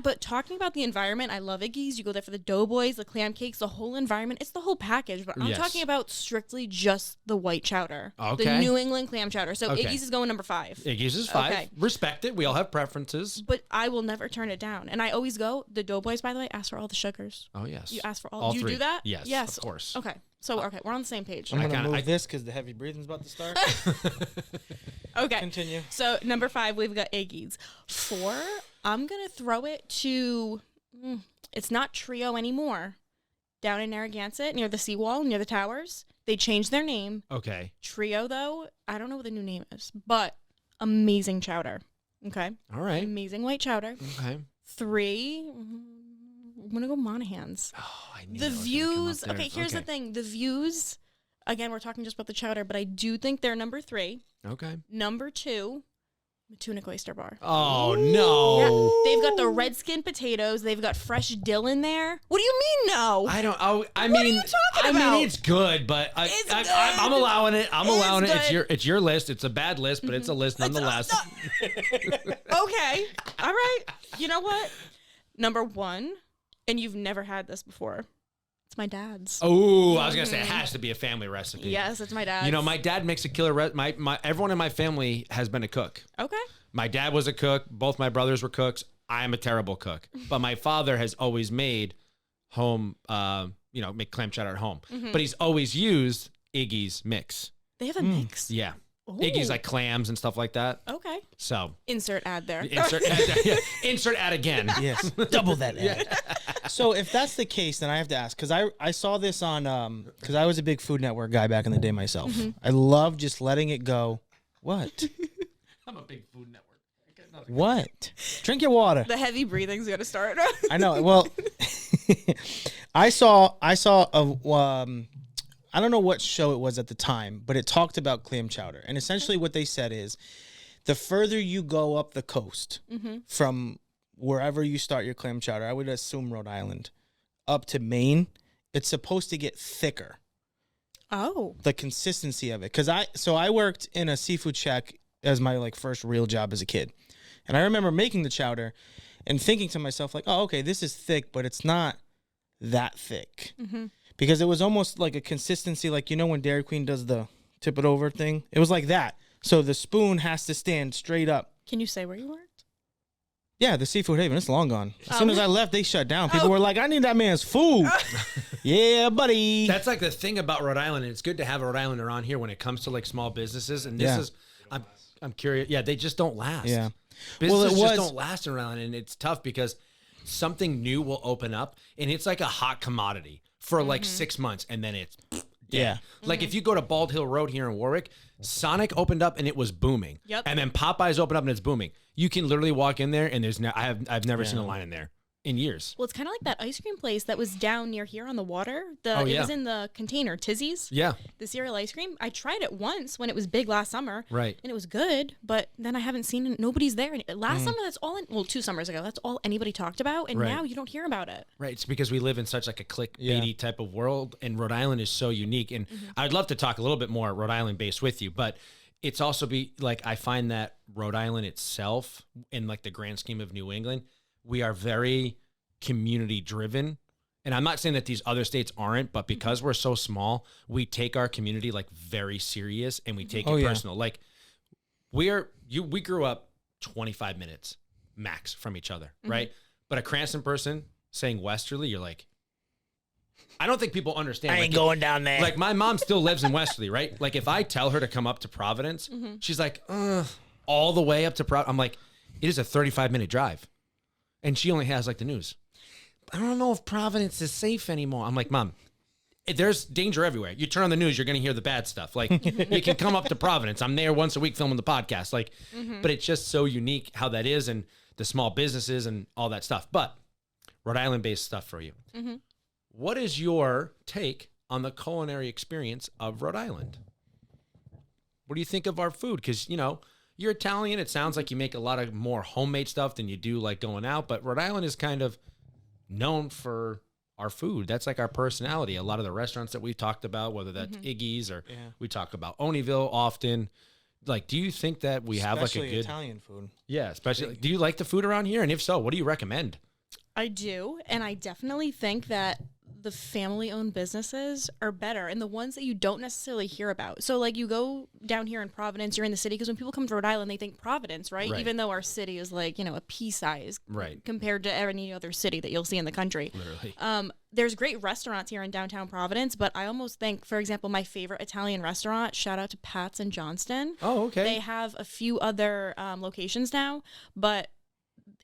[SPEAKER 3] but talking about the environment, I love Iggy's. You go there for the doughboys, the clam cakes, the whole environment. It's the whole package. But I'm
[SPEAKER 1] Yes.
[SPEAKER 3] talking about strictly just the white chowder.
[SPEAKER 1] Okay.
[SPEAKER 3] The New England clam chowder. So
[SPEAKER 1] Okay.
[SPEAKER 3] Iggy's is going number 5.
[SPEAKER 1] Iggy's is 5.
[SPEAKER 3] Okay.
[SPEAKER 1] Respect it. We all have preferences.
[SPEAKER 3] But I will never turn it down. And I always go, the doughboys, by the way, ask for all the sugars.
[SPEAKER 1] Oh, yes.
[SPEAKER 3] You ask for all. Do you
[SPEAKER 1] 3.
[SPEAKER 3] do that?
[SPEAKER 1] Yes,
[SPEAKER 3] Yes.
[SPEAKER 1] of course.
[SPEAKER 3] Okay. So, okay, we're on the same page.
[SPEAKER 2] I'm going to
[SPEAKER 1] kinda-
[SPEAKER 2] move this because the heavy breathing's about to start.
[SPEAKER 3] Okay.
[SPEAKER 2] Continue.
[SPEAKER 3] So, number 5, we've got Iggy's. 4, I'm going to throw it to, it's not Trio anymore. Down in Narragansett, near the seawall, near the towers. They changed their name.
[SPEAKER 1] Okay.
[SPEAKER 3] Trio, though, I don't know what the new name is, but amazing chowder. Okay.
[SPEAKER 1] All right.
[SPEAKER 3] Amazing white chowder.
[SPEAKER 1] Okay.
[SPEAKER 3] 3, I'm going to go Monahan's.
[SPEAKER 1] Oh, I knew
[SPEAKER 3] The
[SPEAKER 1] that was gonna come
[SPEAKER 3] views.
[SPEAKER 1] up there.
[SPEAKER 3] Okay, here's the thing. The views, again, we're talking just about the chowder, but I do think they're number 3.
[SPEAKER 1] Okay.
[SPEAKER 3] Number 2, Matunic Oyster Bar.
[SPEAKER 1] Oh, no.
[SPEAKER 3] Yeah, they've got the red skin potatoes. They've got fresh dill in there. What do you mean no?
[SPEAKER 1] I don't. I
[SPEAKER 3] What are
[SPEAKER 1] mean,
[SPEAKER 3] you talking about?
[SPEAKER 1] it's good, but
[SPEAKER 3] It's
[SPEAKER 1] I'm
[SPEAKER 3] good.
[SPEAKER 1] allowing it. I'm
[SPEAKER 3] It's
[SPEAKER 1] allowing it.
[SPEAKER 3] good.
[SPEAKER 1] It's your list. It's a bad list, but it's a list nonetheless.
[SPEAKER 3] Okay. All right. You know what? Number 1, and you've never had this before. It's my dad's.
[SPEAKER 1] Oh, I was gonna say it has to be a family recipe.
[SPEAKER 3] Yes, it's my dad's.
[SPEAKER 1] You know, my dad makes a killer. My everyone in my family has been a cook.
[SPEAKER 3] Okay.
[SPEAKER 1] My dad was a cook. Both my brothers were cooks. I am a terrible cook, but my father has always made home. Make clam chowder at home, but he's always used Iggy's mix.
[SPEAKER 3] They have a mix.
[SPEAKER 1] Yeah,
[SPEAKER 3] Ooh.
[SPEAKER 1] Iggy's like clams and stuff like that.
[SPEAKER 3] Okay.
[SPEAKER 1] So
[SPEAKER 3] Insert ad there.
[SPEAKER 1] insert ad again.
[SPEAKER 2] Yes. Double that. So if that's the case, then I have to ask, because I saw this on because I was a big Food Network guy back in the day myself. I love just letting it go. What?
[SPEAKER 1] I'm a big Food Network.
[SPEAKER 2] What? Drink your water.
[SPEAKER 3] The heavy breathing's gonna start.
[SPEAKER 2] I know. Well, I saw a I don't know what show it was at the time, but it talked about clam chowder, and essentially what they said is, the further you go up the coast from wherever you start your clam chowder, I would assume Rhode Island, up to Maine, it's supposed to get thicker.
[SPEAKER 3] Oh.
[SPEAKER 2] The consistency of it. Because I worked in a seafood shack as my like first real job as a kid. And I remember making the chowder and thinking to myself, like, oh, okay, this is thick, but it's not that thick. Because it was almost like a consistency, like, you know when Dairy Queen does the tip it over thing? It was like that. So the spoon has to stand straight up.
[SPEAKER 3] Can you say where you worked?
[SPEAKER 2] Yeah, the Seafood Haven. It's long gone. As soon as I left, they shut down. People were like, I need that man's food. Yeah, buddy.
[SPEAKER 1] That's like the thing about Rhode Island, and it's good to have a Rhode Islander on here when it comes to like small businesses. And this is, I'm curious. Yeah, they just don't last.
[SPEAKER 2] Yeah.
[SPEAKER 1] Businesses just don't last in Rhode Island, and it's tough because something new will open up, and it's like a hot commodity for like 6 months, and then it's dead.
[SPEAKER 2] Yeah.
[SPEAKER 1] Like if you go to Bald Hill Road here in Warwick, Sonic opened up and it was booming.
[SPEAKER 3] Yep.
[SPEAKER 1] And then Popeyes opened up and it's booming. You can literally walk in there and there's I've never seen a line in there in years.
[SPEAKER 3] Well, it's kind of like that ice cream place that was down near here on the water. It was in the container, Tizzy's.
[SPEAKER 1] Yeah.
[SPEAKER 3] The cereal ice cream. I tried it once when it was big last summer.
[SPEAKER 1] Right.
[SPEAKER 3] And it was good, but then I haven't seen it. Nobody's there. Last summer, that's all, 2 summers ago, that's all anybody talked about. And now you don't hear about it.
[SPEAKER 1] Right. It's because we live in such like a clickbaity type of world, and Rhode Island is so unique. And I'd love to talk a little bit more Rhode Island based with you, but it's also I find that Rhode Island itself, in like the grand scheme of New England, we are very community driven. And I'm not saying that these other states aren't, but because we're so small, we take our community like very serious and we take it personal. Like we grew up 25 minutes max from each other, right? But a Cranston person saying Westerly, you're like, I don't think people understand.
[SPEAKER 2] I ain't going down there.
[SPEAKER 1] Like my mom still lives in Westerly, right? Like if I tell her to come up to Providence, she's like, all the way up to Providence. I'm like, it is a 35-minute drive. And she only has like the news. I don't know if Providence is safe anymore. I'm like, Mom, there's danger everywhere. You turn on the news, you're going to hear the bad stuff. Like you can come up to Providence. I'm there once a week filming the podcast. Like, but it's just so unique how that is, and the small businesses and all that stuff. But Rhode Island based stuff for you. What is your take on the culinary experience of Rhode Island? What do you think of our food? Because, you know, you're Italian. It sounds like you make a lot of more homemade stuff than you do like going out. But Rhode Island is kind of known for our food. That's like our personality. A lot of the restaurants that we talked about, whether that's Iggy's or we talk about Oneyville often. Like, do you think that we have like a good
[SPEAKER 2] Italian food?
[SPEAKER 1] Yeah, especially. Do you like the food around here? And if so, what do you recommend?
[SPEAKER 3] I do, and I definitely think that the family-owned businesses are better, and the ones that you don't necessarily hear about. So, like, you go down here in Providence, you're in the city, because when people come to Rhode Island, they think Providence, right? Even though our city is, like, you know, a pea size compared to any other city that you'll see in the country. Literally. There's great restaurants here in downtown Providence, but I almost think, for example, my favorite Italian restaurant, shout out to Pat's in Johnston. Oh, okay. They have a few other locations now, but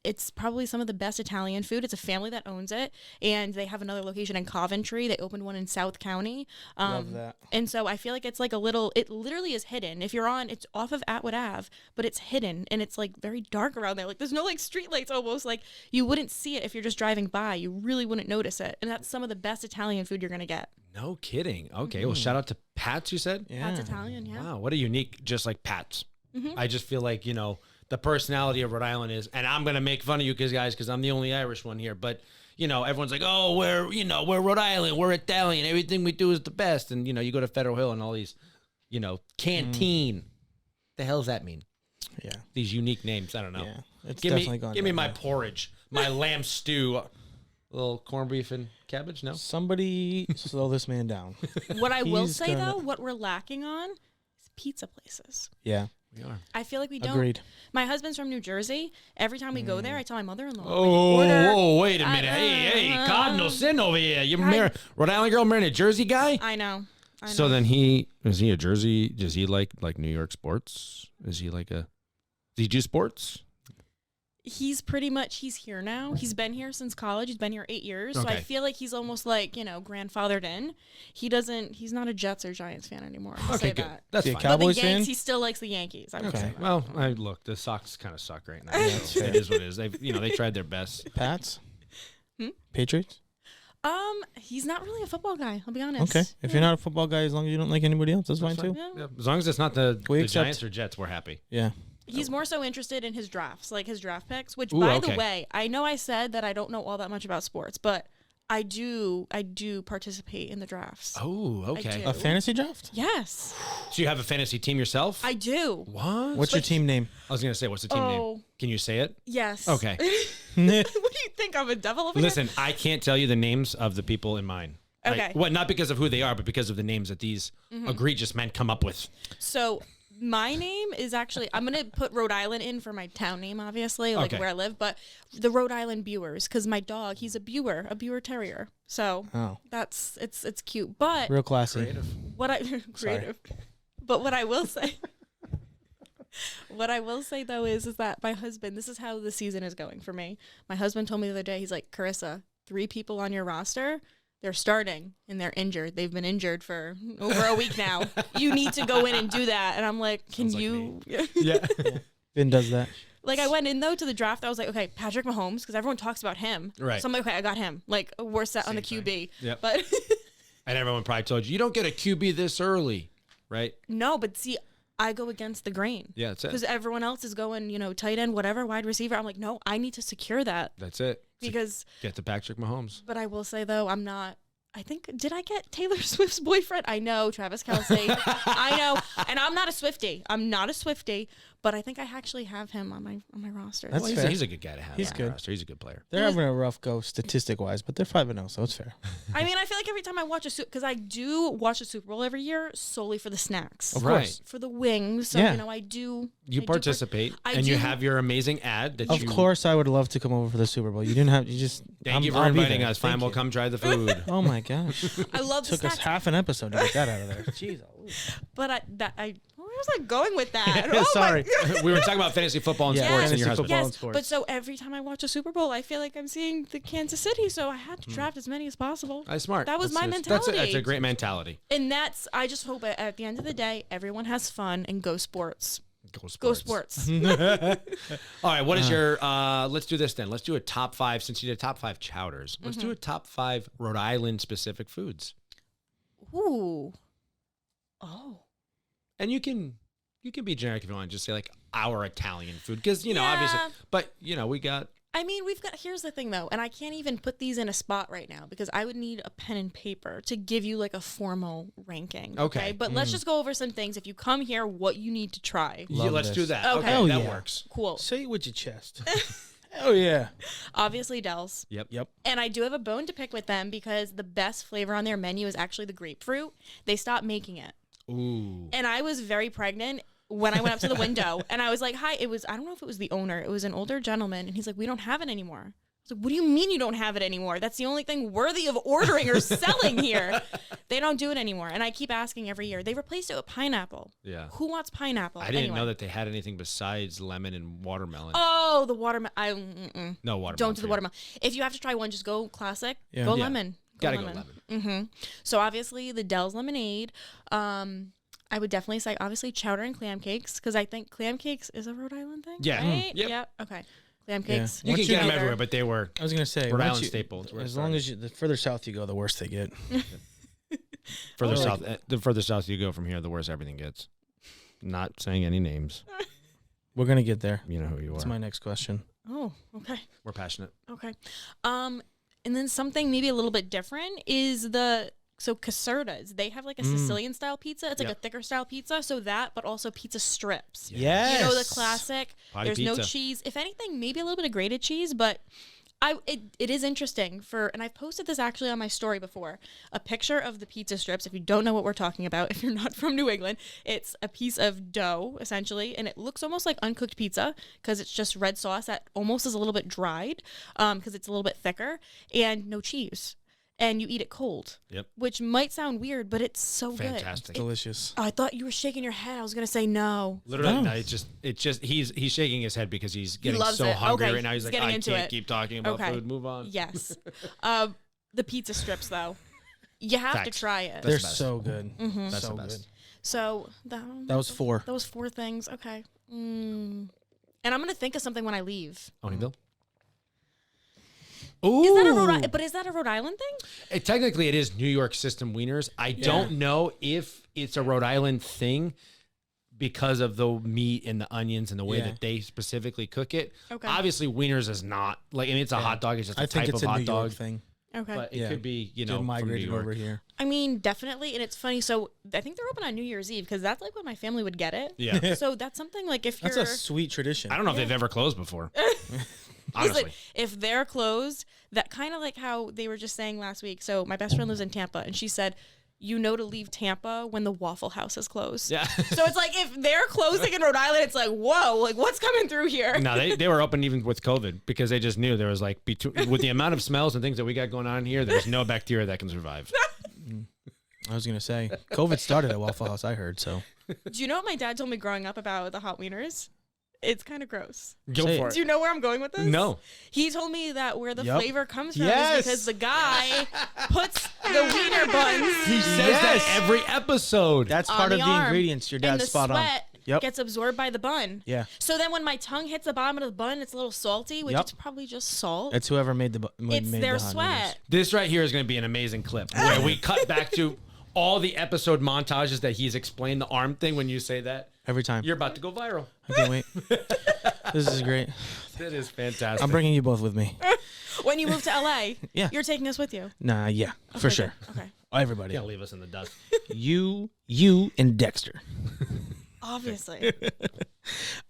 [SPEAKER 3] it's probably some of the best Italian food. It's a family that owns it, and they have another location in Coventry. They opened one in South County.
[SPEAKER 2] Love that.
[SPEAKER 3] And so I feel like it's like a little, it literally is hidden. If you're on, it's off of Atwood Ave, but it's hidden, and it's like very dark around there. Like there's no like street lights almost. Like you wouldn't see it if you're just driving by. You really wouldn't notice it. And that's some of the best Italian food you're going to get.
[SPEAKER 1] No kidding. Okay. Well, shout out to Pat's, you said?
[SPEAKER 3] Yeah. Pat's Italian, yeah.
[SPEAKER 1] Wow. What a unique, just like Pat's. I just feel like, you know, the personality of Rhode Island is, and I'm going to make fun of you guys because I'm the only Irish one here, but, you know, everyone's like, oh, we're Rhode Island, we're Italian, everything we do is the best. And, you know, you go to Federal Hill and all these, you know, canteen. The hell does that mean? Yeah. These unique names. I don't know. Yeah.
[SPEAKER 2] It's
[SPEAKER 1] give
[SPEAKER 2] definitely gone.
[SPEAKER 1] Give me my porridge, my lamb stew, a little corned beef and cabbage. No?
[SPEAKER 2] Somebody slow this man down.
[SPEAKER 3] What I will say, though, what we're lacking on is pizza places.
[SPEAKER 2] Yeah.
[SPEAKER 1] We are.
[SPEAKER 3] I feel like we don't.
[SPEAKER 2] Agreed.
[SPEAKER 3] My husband's from New Jersey. Every time we go there, I tell my mother-in-law.
[SPEAKER 1] Oh, wait a minute. Hey, cardinal sin over here. You Rhode Island girl marrying a Jersey guy?
[SPEAKER 3] I know.
[SPEAKER 1] So then is he a Jersey? Does he like New York sports? Is he like does he do sports?
[SPEAKER 3] he's here now. He's been here since college. He's been here 8 years. So I
[SPEAKER 1] Okay.
[SPEAKER 3] feel like he's almost like, grandfathered in. He's not a Jets or Giants fan anymore. I'll
[SPEAKER 1] Okay,
[SPEAKER 3] say
[SPEAKER 1] good.
[SPEAKER 3] that.
[SPEAKER 1] That's
[SPEAKER 2] See, a
[SPEAKER 1] fine.
[SPEAKER 2] cow-
[SPEAKER 3] But the
[SPEAKER 2] Cowboys fan?
[SPEAKER 3] Yanks, he still likes the Yankees. I would
[SPEAKER 2] Okay.
[SPEAKER 3] say that.
[SPEAKER 1] Well, look, the Sox kind of suck right now. So
[SPEAKER 2] fair.
[SPEAKER 1] it is what it is. They tried their best.
[SPEAKER 2] Pats?
[SPEAKER 3] Hmm?
[SPEAKER 2] Patriots?
[SPEAKER 3] He's not really a football guy, I'll be honest.
[SPEAKER 2] Okay. If you're not a football guy, as long as you don't like anybody else, that's fine too.
[SPEAKER 3] Yeah.
[SPEAKER 1] Yeah, as long as it's not the
[SPEAKER 2] accept.
[SPEAKER 1] Giants or Jets, we're happy.
[SPEAKER 2] Yeah.
[SPEAKER 3] He's more so interested in his drafts, like his draft picks, which,
[SPEAKER 1] Ooh,
[SPEAKER 3] by
[SPEAKER 1] okay.
[SPEAKER 3] the way, I know I said that I don't know all that much about sports, but I do participate in the drafts.
[SPEAKER 1] Oh, okay.
[SPEAKER 3] do.
[SPEAKER 2] A fantasy draft?
[SPEAKER 3] Yes,
[SPEAKER 1] So you have a fantasy team yourself?
[SPEAKER 3] I do.
[SPEAKER 1] What?
[SPEAKER 2] What's your team name?
[SPEAKER 1] I was going to say, what's the team name?
[SPEAKER 3] Oh.
[SPEAKER 1] Can you say it?
[SPEAKER 3] Yes.
[SPEAKER 1] Okay.
[SPEAKER 3] What do you think? I'm a devil over here?
[SPEAKER 1] Listen, I can't tell you the names of the people in mine.
[SPEAKER 3] Okay.
[SPEAKER 1] Well, not because of who they are, but because of the names that these egregious men come up with.
[SPEAKER 3] So my name is actually, I'm going to put Rhode Island in for my town name, obviously, like
[SPEAKER 1] Okay.
[SPEAKER 3] where I live, but the Rhode Island Bewers, because my dog, he's a Bewer Terrier. So
[SPEAKER 2] Oh.
[SPEAKER 3] it's cute. But
[SPEAKER 2] Real classy.
[SPEAKER 3] what I, creative. But what I will say, though is that my husband, this is how the season is going for me. My husband told me the other day, he's like, Karissa, 3 people on your roster, they're starting and they're injured. They've been injured for over a week now. You need to go in and do that. And I'm like, can
[SPEAKER 1] Sounds like
[SPEAKER 3] you?
[SPEAKER 1] Yeah.
[SPEAKER 2] Finn does that.
[SPEAKER 3] Like I went in though to the draft. I was like, okay, Patrick Mahomes, because everyone talks about him.
[SPEAKER 1] Right.
[SPEAKER 3] So I'm like, okay, I got him. Like we're set on the
[SPEAKER 1] Same
[SPEAKER 3] QB.
[SPEAKER 1] Yep.
[SPEAKER 3] But
[SPEAKER 1] And everyone probably told you don't get a QB this early, right?
[SPEAKER 3] no, but see, I go against the grain.
[SPEAKER 1] Yeah, that's
[SPEAKER 3] Because
[SPEAKER 1] it.
[SPEAKER 3] everyone else is going, tight end, whatever, wide receiver. I'm like, no, I need to secure that
[SPEAKER 1] That's it.
[SPEAKER 3] because.
[SPEAKER 1] Get to Patrick Mahomes.
[SPEAKER 3] But I will say though, I'm not. I think did I get Taylor Swift's boyfriend? I know Travis Kelce. I know, and I'm not a Swiftie. But I think I actually have him on my roster.
[SPEAKER 2] That's
[SPEAKER 1] Well,
[SPEAKER 2] fair.
[SPEAKER 1] he's a good guy to have.
[SPEAKER 2] He's
[SPEAKER 1] on your
[SPEAKER 2] good.
[SPEAKER 1] roster. He's a good player.
[SPEAKER 2] They're having a rough go statistic wise, but they're 5-0, so it's fair.
[SPEAKER 3] I mean, I feel like every time I watch because I do watch the Super Bowl every year solely for the snacks,
[SPEAKER 2] Of
[SPEAKER 1] Right.
[SPEAKER 2] course.
[SPEAKER 3] for the wings. So
[SPEAKER 2] Yeah.
[SPEAKER 3] I do.
[SPEAKER 1] You
[SPEAKER 3] I do
[SPEAKER 1] participate,
[SPEAKER 3] I
[SPEAKER 1] and you
[SPEAKER 3] do-
[SPEAKER 1] have your amazing ad that
[SPEAKER 2] Of
[SPEAKER 1] you.
[SPEAKER 2] course, I would love to come over for the Super Bowl. You didn't have. You just.
[SPEAKER 1] Thank you for
[SPEAKER 2] I'll be
[SPEAKER 1] inviting
[SPEAKER 2] there.
[SPEAKER 1] us. Fine,
[SPEAKER 2] Thank
[SPEAKER 1] we'll
[SPEAKER 2] you.
[SPEAKER 1] come try the food.
[SPEAKER 2] Oh my gosh!
[SPEAKER 3] I love the
[SPEAKER 2] Took us
[SPEAKER 3] snacks,
[SPEAKER 2] half an episode to get that out of there. Jeez.
[SPEAKER 3] but where was I going with that? Oh my
[SPEAKER 2] Sorry.
[SPEAKER 1] We were talking about fantasy football and
[SPEAKER 2] Yeah,
[SPEAKER 1] sports, and
[SPEAKER 2] fantasy
[SPEAKER 1] your husband.
[SPEAKER 2] football.
[SPEAKER 3] Yes,
[SPEAKER 2] and sports.
[SPEAKER 3] but so every time I watch a Super Bowl, I feel like I'm seeing the Kansas City, so I had to draft as many as possible.
[SPEAKER 1] That's smart.
[SPEAKER 3] That was my
[SPEAKER 1] That's
[SPEAKER 3] mentality.
[SPEAKER 1] a great mentality.
[SPEAKER 3] And I just hope at the end of the day, everyone has fun and go sports.
[SPEAKER 1] Go sports.
[SPEAKER 3] Go sports.
[SPEAKER 1] All right, what is your? Let's do this then. Let's do a top 5 since you did top 5 chowders. Let's do a top 5 Rhode Island specific foods,
[SPEAKER 3] Ooh. Oh.
[SPEAKER 1] and you can be generic if you want. Just say like our Italian food because
[SPEAKER 3] Yeah.
[SPEAKER 1] obviously, but we got.
[SPEAKER 3] I mean, here's the thing though, and I can't even put these in a spot right now because I would need a pen and paper to give you like a formal ranking.
[SPEAKER 1] Okay.
[SPEAKER 3] But let's just go over some things. If you come here, what you need to try.
[SPEAKER 2] Love
[SPEAKER 1] let's
[SPEAKER 2] this.
[SPEAKER 1] do that.
[SPEAKER 3] Okay.
[SPEAKER 1] Okay,
[SPEAKER 2] Hell
[SPEAKER 1] that
[SPEAKER 2] yeah.
[SPEAKER 1] works.
[SPEAKER 3] Cool.
[SPEAKER 2] Say it with your chest. Oh yeah.
[SPEAKER 3] Obviously, Del's.
[SPEAKER 2] Yep.
[SPEAKER 3] And I do have a bone to pick with them because the best flavor on their menu is actually the grapefruit. They stopped making it.
[SPEAKER 1] Ooh.
[SPEAKER 3] And I was very pregnant when I went up to the window and I was like, hi, I don't know if it was the owner. It was an older gentleman. And he's like, we don't have it anymore. I was like, what do you mean you don't have it anymore? That's the only thing worthy of ordering or selling here. They don't do it anymore. And I keep asking every year. They replaced it with pineapple.
[SPEAKER 1] Yeah.
[SPEAKER 3] Who wants pineapple?
[SPEAKER 1] I didn't
[SPEAKER 3] Anyway.
[SPEAKER 1] know that they had anything besides lemon and watermelon.
[SPEAKER 3] Oh, the watermelon.
[SPEAKER 1] No watermelon.
[SPEAKER 3] Don't do
[SPEAKER 1] for
[SPEAKER 3] the
[SPEAKER 1] you.
[SPEAKER 3] watermelon. If you have to try one, just go classic.
[SPEAKER 2] Yeah.
[SPEAKER 3] Go
[SPEAKER 1] Yeah.
[SPEAKER 3] lemon.
[SPEAKER 1] Gotta go lemon.
[SPEAKER 3] Mm-hmm. So obviously the Dell's lemonade. I would definitely say obviously chowder and clam cakes because I think clam cakes is a Rhode Island thing.
[SPEAKER 1] Yeah.
[SPEAKER 3] Right?
[SPEAKER 1] Yep.
[SPEAKER 3] Yeah. Okay. Clam
[SPEAKER 2] Yeah.
[SPEAKER 3] cakes.
[SPEAKER 1] You
[SPEAKER 2] Once
[SPEAKER 1] can get them
[SPEAKER 3] Chowder.
[SPEAKER 1] everywhere, but they were
[SPEAKER 2] I was gonna say
[SPEAKER 1] Rhode
[SPEAKER 2] once
[SPEAKER 1] Island
[SPEAKER 2] you-
[SPEAKER 1] staples. where it
[SPEAKER 2] As long
[SPEAKER 1] started.
[SPEAKER 2] as the further south you go, the worse they get.
[SPEAKER 1] further
[SPEAKER 2] Oh,
[SPEAKER 1] south, the further south you go from here, the worse everything gets. Not saying any names.
[SPEAKER 2] We're gonna get there.
[SPEAKER 1] You know who you
[SPEAKER 2] That's
[SPEAKER 1] are.
[SPEAKER 2] my next question.
[SPEAKER 3] Oh, okay.
[SPEAKER 1] We're passionate.
[SPEAKER 3] Okay. And then something maybe a little bit different is Caserta's. They have like a Sicilian style pizza. It's like
[SPEAKER 1] Yep.
[SPEAKER 3] a thicker style pizza. So that, but also pizza strips.
[SPEAKER 2] Yes.
[SPEAKER 3] You know, the classic.
[SPEAKER 1] Potty
[SPEAKER 3] There's no
[SPEAKER 1] pizza.
[SPEAKER 3] cheese. If anything, maybe a little bit of grated cheese, but it is interesting and I've posted this actually on my story before, a picture of the pizza strips. If you don't know what we're talking about, if you're not from New England, it's a piece of dough essentially, and it looks almost like uncooked pizza because it's just red sauce that almost is a little bit dried because it's a little bit thicker and no cheese. and you eat it cold.
[SPEAKER 1] Yep.
[SPEAKER 3] Which might sound weird, but it's so
[SPEAKER 1] Fantastic.
[SPEAKER 3] good.
[SPEAKER 2] Delicious.
[SPEAKER 3] I thought you were shaking your head. I was gonna say no.
[SPEAKER 1] Literally,
[SPEAKER 2] No.
[SPEAKER 1] no, it's just he's shaking his head because he's getting
[SPEAKER 3] loves
[SPEAKER 1] so
[SPEAKER 3] it.
[SPEAKER 1] hungry
[SPEAKER 3] Okay,
[SPEAKER 1] right now. He's
[SPEAKER 3] he's
[SPEAKER 1] like,
[SPEAKER 3] getting
[SPEAKER 1] I
[SPEAKER 3] into
[SPEAKER 1] can't
[SPEAKER 3] it.
[SPEAKER 1] keep talking about
[SPEAKER 3] Okay.
[SPEAKER 1] food. Move on.
[SPEAKER 3] Yes. The pizza strips though, you have
[SPEAKER 1] Facts.
[SPEAKER 3] to try it.
[SPEAKER 1] That's
[SPEAKER 2] They're
[SPEAKER 1] the best.
[SPEAKER 2] so good.
[SPEAKER 1] That's
[SPEAKER 2] so
[SPEAKER 1] the best.
[SPEAKER 2] good.
[SPEAKER 3] So
[SPEAKER 2] That was 4.
[SPEAKER 3] Those 4 things. Okay. And I'm gonna think of something when I leave.
[SPEAKER 1] Onion
[SPEAKER 3] Is that a Rhode Island thing?
[SPEAKER 1] Technically, it is New York system wieners. I don't know if it's a Rhode Island thing because of the meat and the onions and the way that they specifically cook it.
[SPEAKER 3] Okay.
[SPEAKER 1] Obviously, wieners is not like, I mean, it's a hot dog. It's just a
[SPEAKER 2] I think
[SPEAKER 1] type
[SPEAKER 2] it's
[SPEAKER 1] of
[SPEAKER 2] a
[SPEAKER 1] hot
[SPEAKER 2] New
[SPEAKER 1] dog.
[SPEAKER 2] York thing.
[SPEAKER 3] Okay.
[SPEAKER 1] But it could be,
[SPEAKER 2] Just
[SPEAKER 1] from New
[SPEAKER 2] migrated
[SPEAKER 1] York.
[SPEAKER 2] over here.
[SPEAKER 3] I mean, definitely, and it's funny. So I think they're open on New Year's Eve because that's like when my family would get it.
[SPEAKER 1] Yeah.
[SPEAKER 3] So that's something like if you're.
[SPEAKER 2] That's a sweet tradition.
[SPEAKER 1] I don't know if they've ever closed before. Honestly.
[SPEAKER 3] Listen, if they're closed, that kind of like how they were just saying last week. So my best friend lives in Tampa, and she said, you know to leave Tampa when the Waffle House is closed.
[SPEAKER 1] Yeah.
[SPEAKER 3] So it's like if they're closing in Rhode Island, it's like, whoa, like what's coming through here?
[SPEAKER 1] No, they were open even with COVID because they just knew there was like, with the amount of smells and things that we got going on here, there's no bacteria that can survive.
[SPEAKER 2] I was going to say, COVID started at Waffle House, I heard, so.
[SPEAKER 3] Do you know what my dad told me growing up about the hot wieners? It's kind of gross.
[SPEAKER 1] Go
[SPEAKER 2] Say
[SPEAKER 1] for
[SPEAKER 2] it.
[SPEAKER 3] Do you know where I'm going with this?
[SPEAKER 1] No.
[SPEAKER 3] He told me that where the
[SPEAKER 2] Yep.
[SPEAKER 3] flavor comes from
[SPEAKER 2] Yes.
[SPEAKER 3] is because the guy puts the wiener buns
[SPEAKER 1] He says
[SPEAKER 2] Yes.
[SPEAKER 1] that every episode.
[SPEAKER 2] That's
[SPEAKER 3] on
[SPEAKER 2] part of the
[SPEAKER 3] arm,
[SPEAKER 2] ingredients. Your
[SPEAKER 3] and
[SPEAKER 2] dad's
[SPEAKER 3] the
[SPEAKER 2] spot on.
[SPEAKER 3] sweat
[SPEAKER 2] Yep.
[SPEAKER 3] gets absorbed by the bun.
[SPEAKER 2] Yeah.
[SPEAKER 3] So then when my tongue hits the bottom of the bun, it's a little salty, which
[SPEAKER 2] Yep.
[SPEAKER 3] it's probably just salt.
[SPEAKER 2] It's whoever made the
[SPEAKER 3] It's
[SPEAKER 2] made
[SPEAKER 3] their
[SPEAKER 2] the hot
[SPEAKER 3] sweat.
[SPEAKER 2] noodles.
[SPEAKER 1] This right here is going to be an amazing clip where we cut back to all the episode montages that he's explained the arm thing when you say that.
[SPEAKER 2] Every time.
[SPEAKER 1] You're about to go viral.
[SPEAKER 2] I can't wait. This is great.
[SPEAKER 1] That is fantastic.
[SPEAKER 2] I'm bringing you both with me.
[SPEAKER 3] When you move to LA,
[SPEAKER 2] Yeah.
[SPEAKER 3] you're taking us with you.
[SPEAKER 2] Nah, yeah, for
[SPEAKER 3] Okay,
[SPEAKER 2] sure.
[SPEAKER 3] good. Okay.
[SPEAKER 2] Everybody.
[SPEAKER 1] Can't leave us in the dust.
[SPEAKER 2] You, and Dexter.
[SPEAKER 3] Obviously.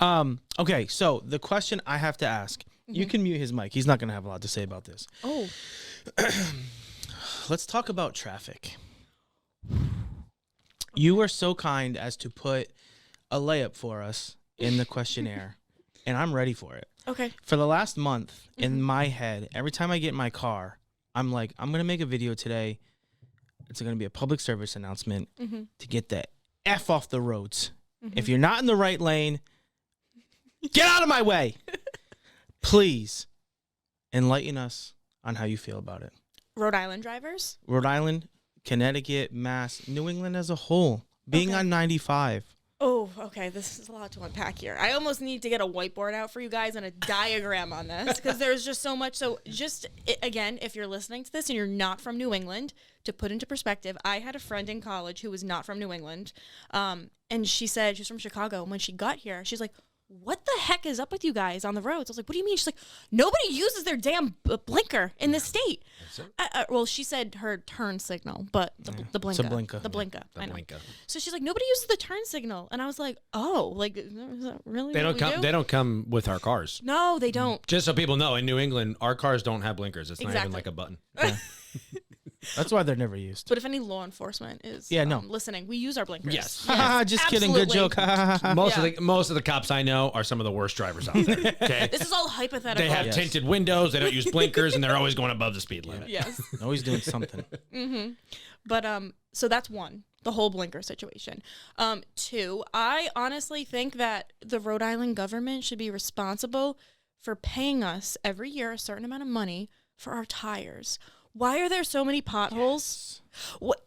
[SPEAKER 2] Okay, so the question I have to ask, you can mute his mic. He's not going to have a lot to say about this.
[SPEAKER 3] Oh.
[SPEAKER 2] Let's talk about traffic. You were so kind as to put a layup for us in the questionnaire, and I'm ready for it.
[SPEAKER 3] Okay.
[SPEAKER 2] For the last month, in my head, every time I get in my car, I'm like, I'm going to make a video today. It's going to be a public service announcement to get the F off the roads. If you're not in the right lane, get out of my way. Please enlighten us on how you feel about it.
[SPEAKER 3] Rhode Island drivers?
[SPEAKER 2] Rhode Island, Connecticut, Mass, New England as a whole, being
[SPEAKER 3] Okay.
[SPEAKER 2] on 95.
[SPEAKER 3] Oh, okay. This is a lot to unpack here. I almost need to get a whiteboard out for you guys and a diagram on this because there's just so much. So again, if you're listening to this and you're not from New England, to put into perspective, I had a friend in college who was not from New England. And she said, she's from Chicago. And when she got here, she's like, what the heck is up with you guys on the roads? I was like, what do you mean? She's like, nobody uses their damn blinker in this state. Well, she said her turn signal, but the blinker.
[SPEAKER 2] It's a blinker.
[SPEAKER 3] The blinker.
[SPEAKER 1] The
[SPEAKER 3] I know.
[SPEAKER 1] blinker.
[SPEAKER 3] So she's like, nobody uses the turn signal. And I was like, oh, like, is that really
[SPEAKER 1] They
[SPEAKER 3] what
[SPEAKER 1] don't
[SPEAKER 3] we
[SPEAKER 1] come.
[SPEAKER 3] do?
[SPEAKER 1] They don't come with our cars.
[SPEAKER 3] No, they don't.
[SPEAKER 1] Just so people know, in New England, our cars don't have blinkers. It's not even
[SPEAKER 3] Exactly.
[SPEAKER 1] like a button.
[SPEAKER 2] That's why they're never used.
[SPEAKER 3] But if any law enforcement is listening, we use our blinkers.
[SPEAKER 1] Yes.
[SPEAKER 2] Just kidding. Good joke.
[SPEAKER 1] Most
[SPEAKER 3] Yeah.
[SPEAKER 1] Most of the cops I know are some of the worst drivers out there. Okay.
[SPEAKER 3] This is all hypothetical.
[SPEAKER 1] They have
[SPEAKER 2] Yes.
[SPEAKER 1] tinted windows. They don't use blinkers, and they're always going above the speed limit.
[SPEAKER 3] Yes.
[SPEAKER 2] Always doing something.
[SPEAKER 3] But so that's one, the whole blinker situation. Two, I honestly think that the Rhode Island government should be responsible for paying us every year a certain amount of money for our tires. Why are there so many potholes? What?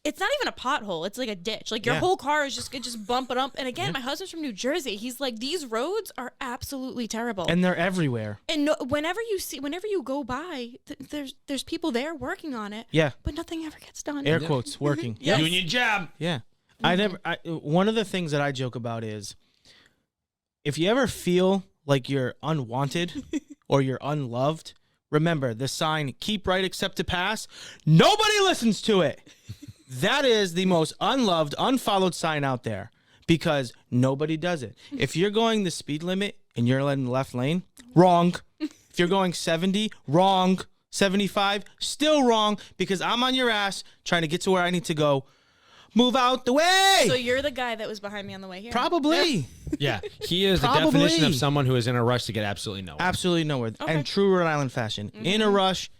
[SPEAKER 3] It's not even a pothole. It's like a ditch. Like your
[SPEAKER 2] Yeah.
[SPEAKER 3] whole car is just bumping up. And again, my husband's from New Jersey. He's like, these roads are absolutely terrible.
[SPEAKER 2] And they're everywhere.
[SPEAKER 3] And whenever you go by, there's people there working on it.
[SPEAKER 2] Yeah.
[SPEAKER 3] But nothing ever gets done.
[SPEAKER 2] Air quotes working.
[SPEAKER 3] Yes.
[SPEAKER 1] Union job.
[SPEAKER 2] Yeah. One of the things that I joke about is if you ever feel like you're unwanted or you're unloved, remember the sign, keep right except to pass. Nobody listens to it. That is the most unloved, unfollowed sign out there because nobody does it. If you're going the speed limit and you're in the left lane, wrong. If you're going 70, wrong. 75, still wrong because I'm on your ass trying to get to where I need to go. Move out the way.
[SPEAKER 3] So you're the guy that was behind me on the way here.
[SPEAKER 2] Probably.
[SPEAKER 1] Yeah, he is the
[SPEAKER 2] Probably.
[SPEAKER 1] definition of someone who is in a rush to get absolutely nowhere.
[SPEAKER 2] Absolutely nowhere.
[SPEAKER 3] Okay.
[SPEAKER 2] And true Rhode Island fashion. In a rush,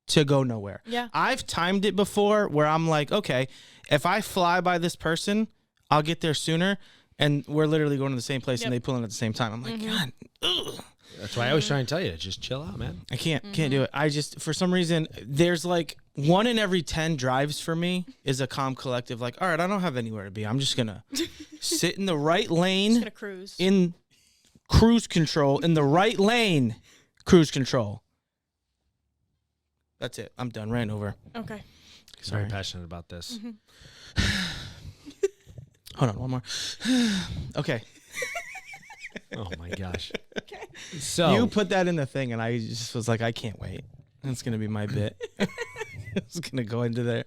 [SPEAKER 2] to go nowhere.
[SPEAKER 3] Yeah.
[SPEAKER 2] I've timed it before where I'm like, okay, if I fly by this person, I'll get there sooner. And we're literally going to the same place and they pull in at the same time. I'm like, God, ugh.
[SPEAKER 1] That's why I always try and tell you to just chill out, man.
[SPEAKER 2] I can't do it. I just, for some reason, there's like 1 in every 10 drives for me is a calm collective. Like, all right, I don't have anywhere to be. I'm just going to sit in the right lane.
[SPEAKER 3] Just gonna cruise.
[SPEAKER 2] In cruise control. In the right lane, cruise control. That's it. I'm done. Ran over.
[SPEAKER 3] Okay.
[SPEAKER 1] Sorry. Very passionate about this.
[SPEAKER 2] Hold on, one more. Okay.
[SPEAKER 1] Oh my gosh.
[SPEAKER 3] Okay.
[SPEAKER 1] So
[SPEAKER 2] you put that in the thing, and I just was like, I can't wait. That's gonna be my bit. It's gonna go into there.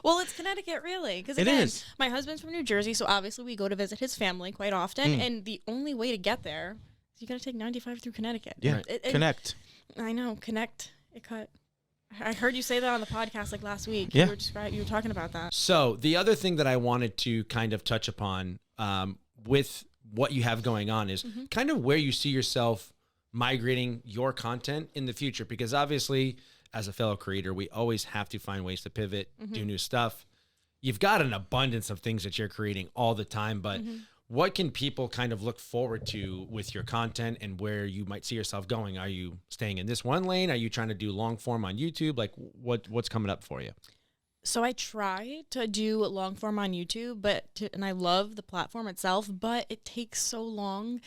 [SPEAKER 3] Well, it's Connecticut, really, because
[SPEAKER 2] It is.
[SPEAKER 3] my husband's from New Jersey, so obviously we go to visit his family quite often, and the only way to get there is you got to take 95 through Connecticut.
[SPEAKER 2] Yeah, connect.
[SPEAKER 3] I know, connect. It cut. I heard you say that on the podcast like last week.
[SPEAKER 2] Yeah.
[SPEAKER 3] You were talking about that.
[SPEAKER 1] So the other thing that I wanted to kind of touch upon with what you have going on is kind of where you see yourself migrating your content in the future, because obviously as a fellow creator, we always have to find ways to pivot, do new stuff. You've got an abundance of things that you're creating all the time, but what can people kind of look forward to with your content and where you might see yourself going? Are you staying in this one lane? Are you trying to do long form on YouTube? Like what's coming up for you?
[SPEAKER 3] So I try to do long form on YouTube, and I love the platform itself, but it takes so long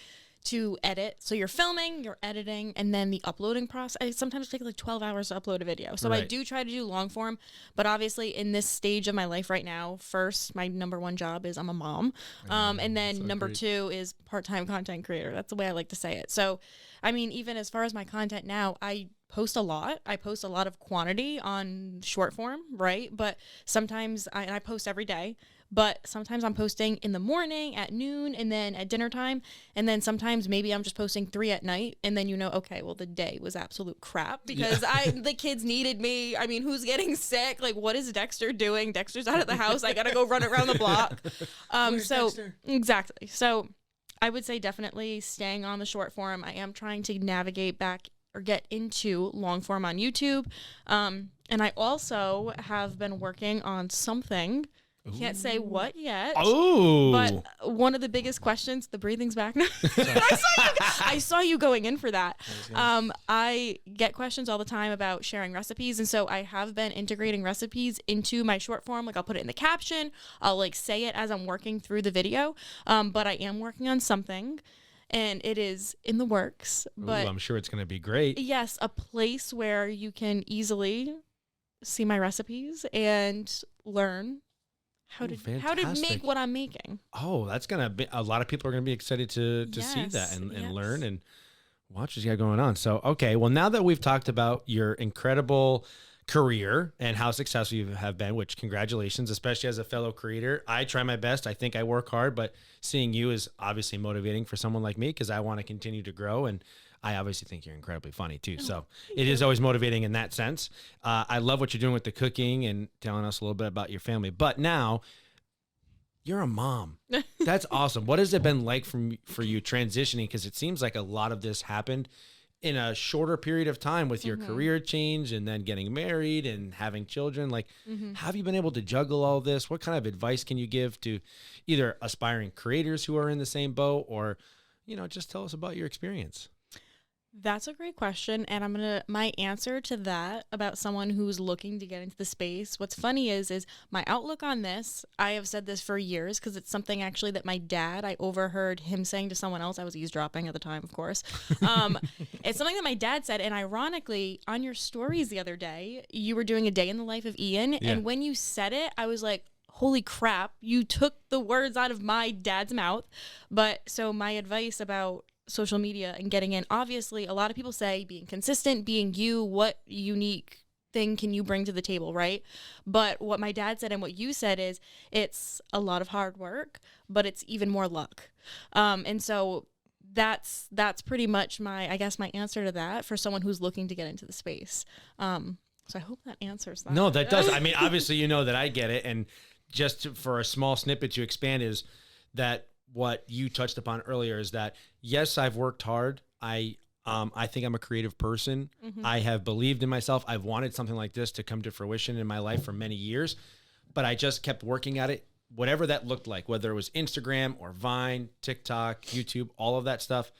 [SPEAKER 3] to edit. So you're filming, you're editing, and then the uploading process. It sometimes takes like 12 hours to upload a video. So I do try to do long form, but obviously in this stage of my life right now, first, my number one job is I'm a mom. And then number two is part-time content creator. That's the way I like to say it. So, I mean, even as far as my content now, I post a lot. I post a lot of quantity on short form, right? But sometimes I post every day. But sometimes I'm posting in the morning, at noon, and then at dinner time. And then sometimes maybe I'm just posting 3 at night. And then okay, well, the day was absolute crap because the kids needed me. I mean, who's getting sick? Like, what is Dexter doing? Dexter's out of the house. I got to go run around the block.
[SPEAKER 2] Dexter?
[SPEAKER 3] Exactly. So I would say definitely staying on the short form. I am trying to navigate back or get into long form on YouTube. And I also have been working on something. Can't say what yet.
[SPEAKER 1] Oh,
[SPEAKER 3] but one of the biggest questions, the breathing's back now. I saw you going in for that. I get questions all the time about sharing recipes. And so I have been integrating recipes into my short form. Like I'll put it in the caption. I'll like say it as I'm working through the video. But I am working on something and it is in the works. But
[SPEAKER 1] I'm sure it's going to be great.
[SPEAKER 3] Yes, a place where you can easily see my recipes and learn how to make what I'm making.
[SPEAKER 1] Oh, that's gonna be a lot of people are gonna be excited to see that and learn and watch what you got going on. So okay, well now that we've talked about your incredible career and how successful you have been, which congratulations, especially as a fellow creator. I try my best. I think I work hard, but seeing you is obviously motivating for someone like me because I want to continue to grow, and I obviously think you're incredibly funny too. So it is always motivating in that sense. I love what you're doing with the cooking and telling us a little bit about your family. But now you're a mom. That's awesome. What has it been like for you transitioning? Because it seems like a lot of this happened in a shorter period of time with your career change and then getting married and having children. Like, have you been able to juggle all this? What kind of advice can you give to either aspiring creators who are in the same boat or, just tell us about your experience?
[SPEAKER 3] That's a great question. And my answer to that about someone who's looking to get into the space, what's funny is my outlook on this, I have said this for years because it's something actually that my dad, I overheard him saying to someone else. I was eavesdropping at the time, of course. It's something that my dad said. And ironically, on your stories the other day, you were doing a day in the life of Ian. Yeah. And when you said it, I was like, holy crap, you took the words out of my dad's mouth. But so my advice about social media and getting in, obviously a lot of people say being consistent, being you, what unique thing can you bring to the table, right? But what my dad said and what you said is it's a lot of hard work, but it's even more luck. And so that's pretty much my answer to that for someone who's looking to get into the space. So I hope that answers that.
[SPEAKER 1] No, that does. I mean, obviously that I get it. And just for a small snippet to expand is that what you touched upon earlier is that, yes, I've worked hard. I I think I'm a creative person. I have believed in myself. I've wanted something like this to come to fruition in my life for many years, but I just kept working at it, whatever that looked like, whether it was Instagram or Vine, TikTok, YouTube, all of that stuff.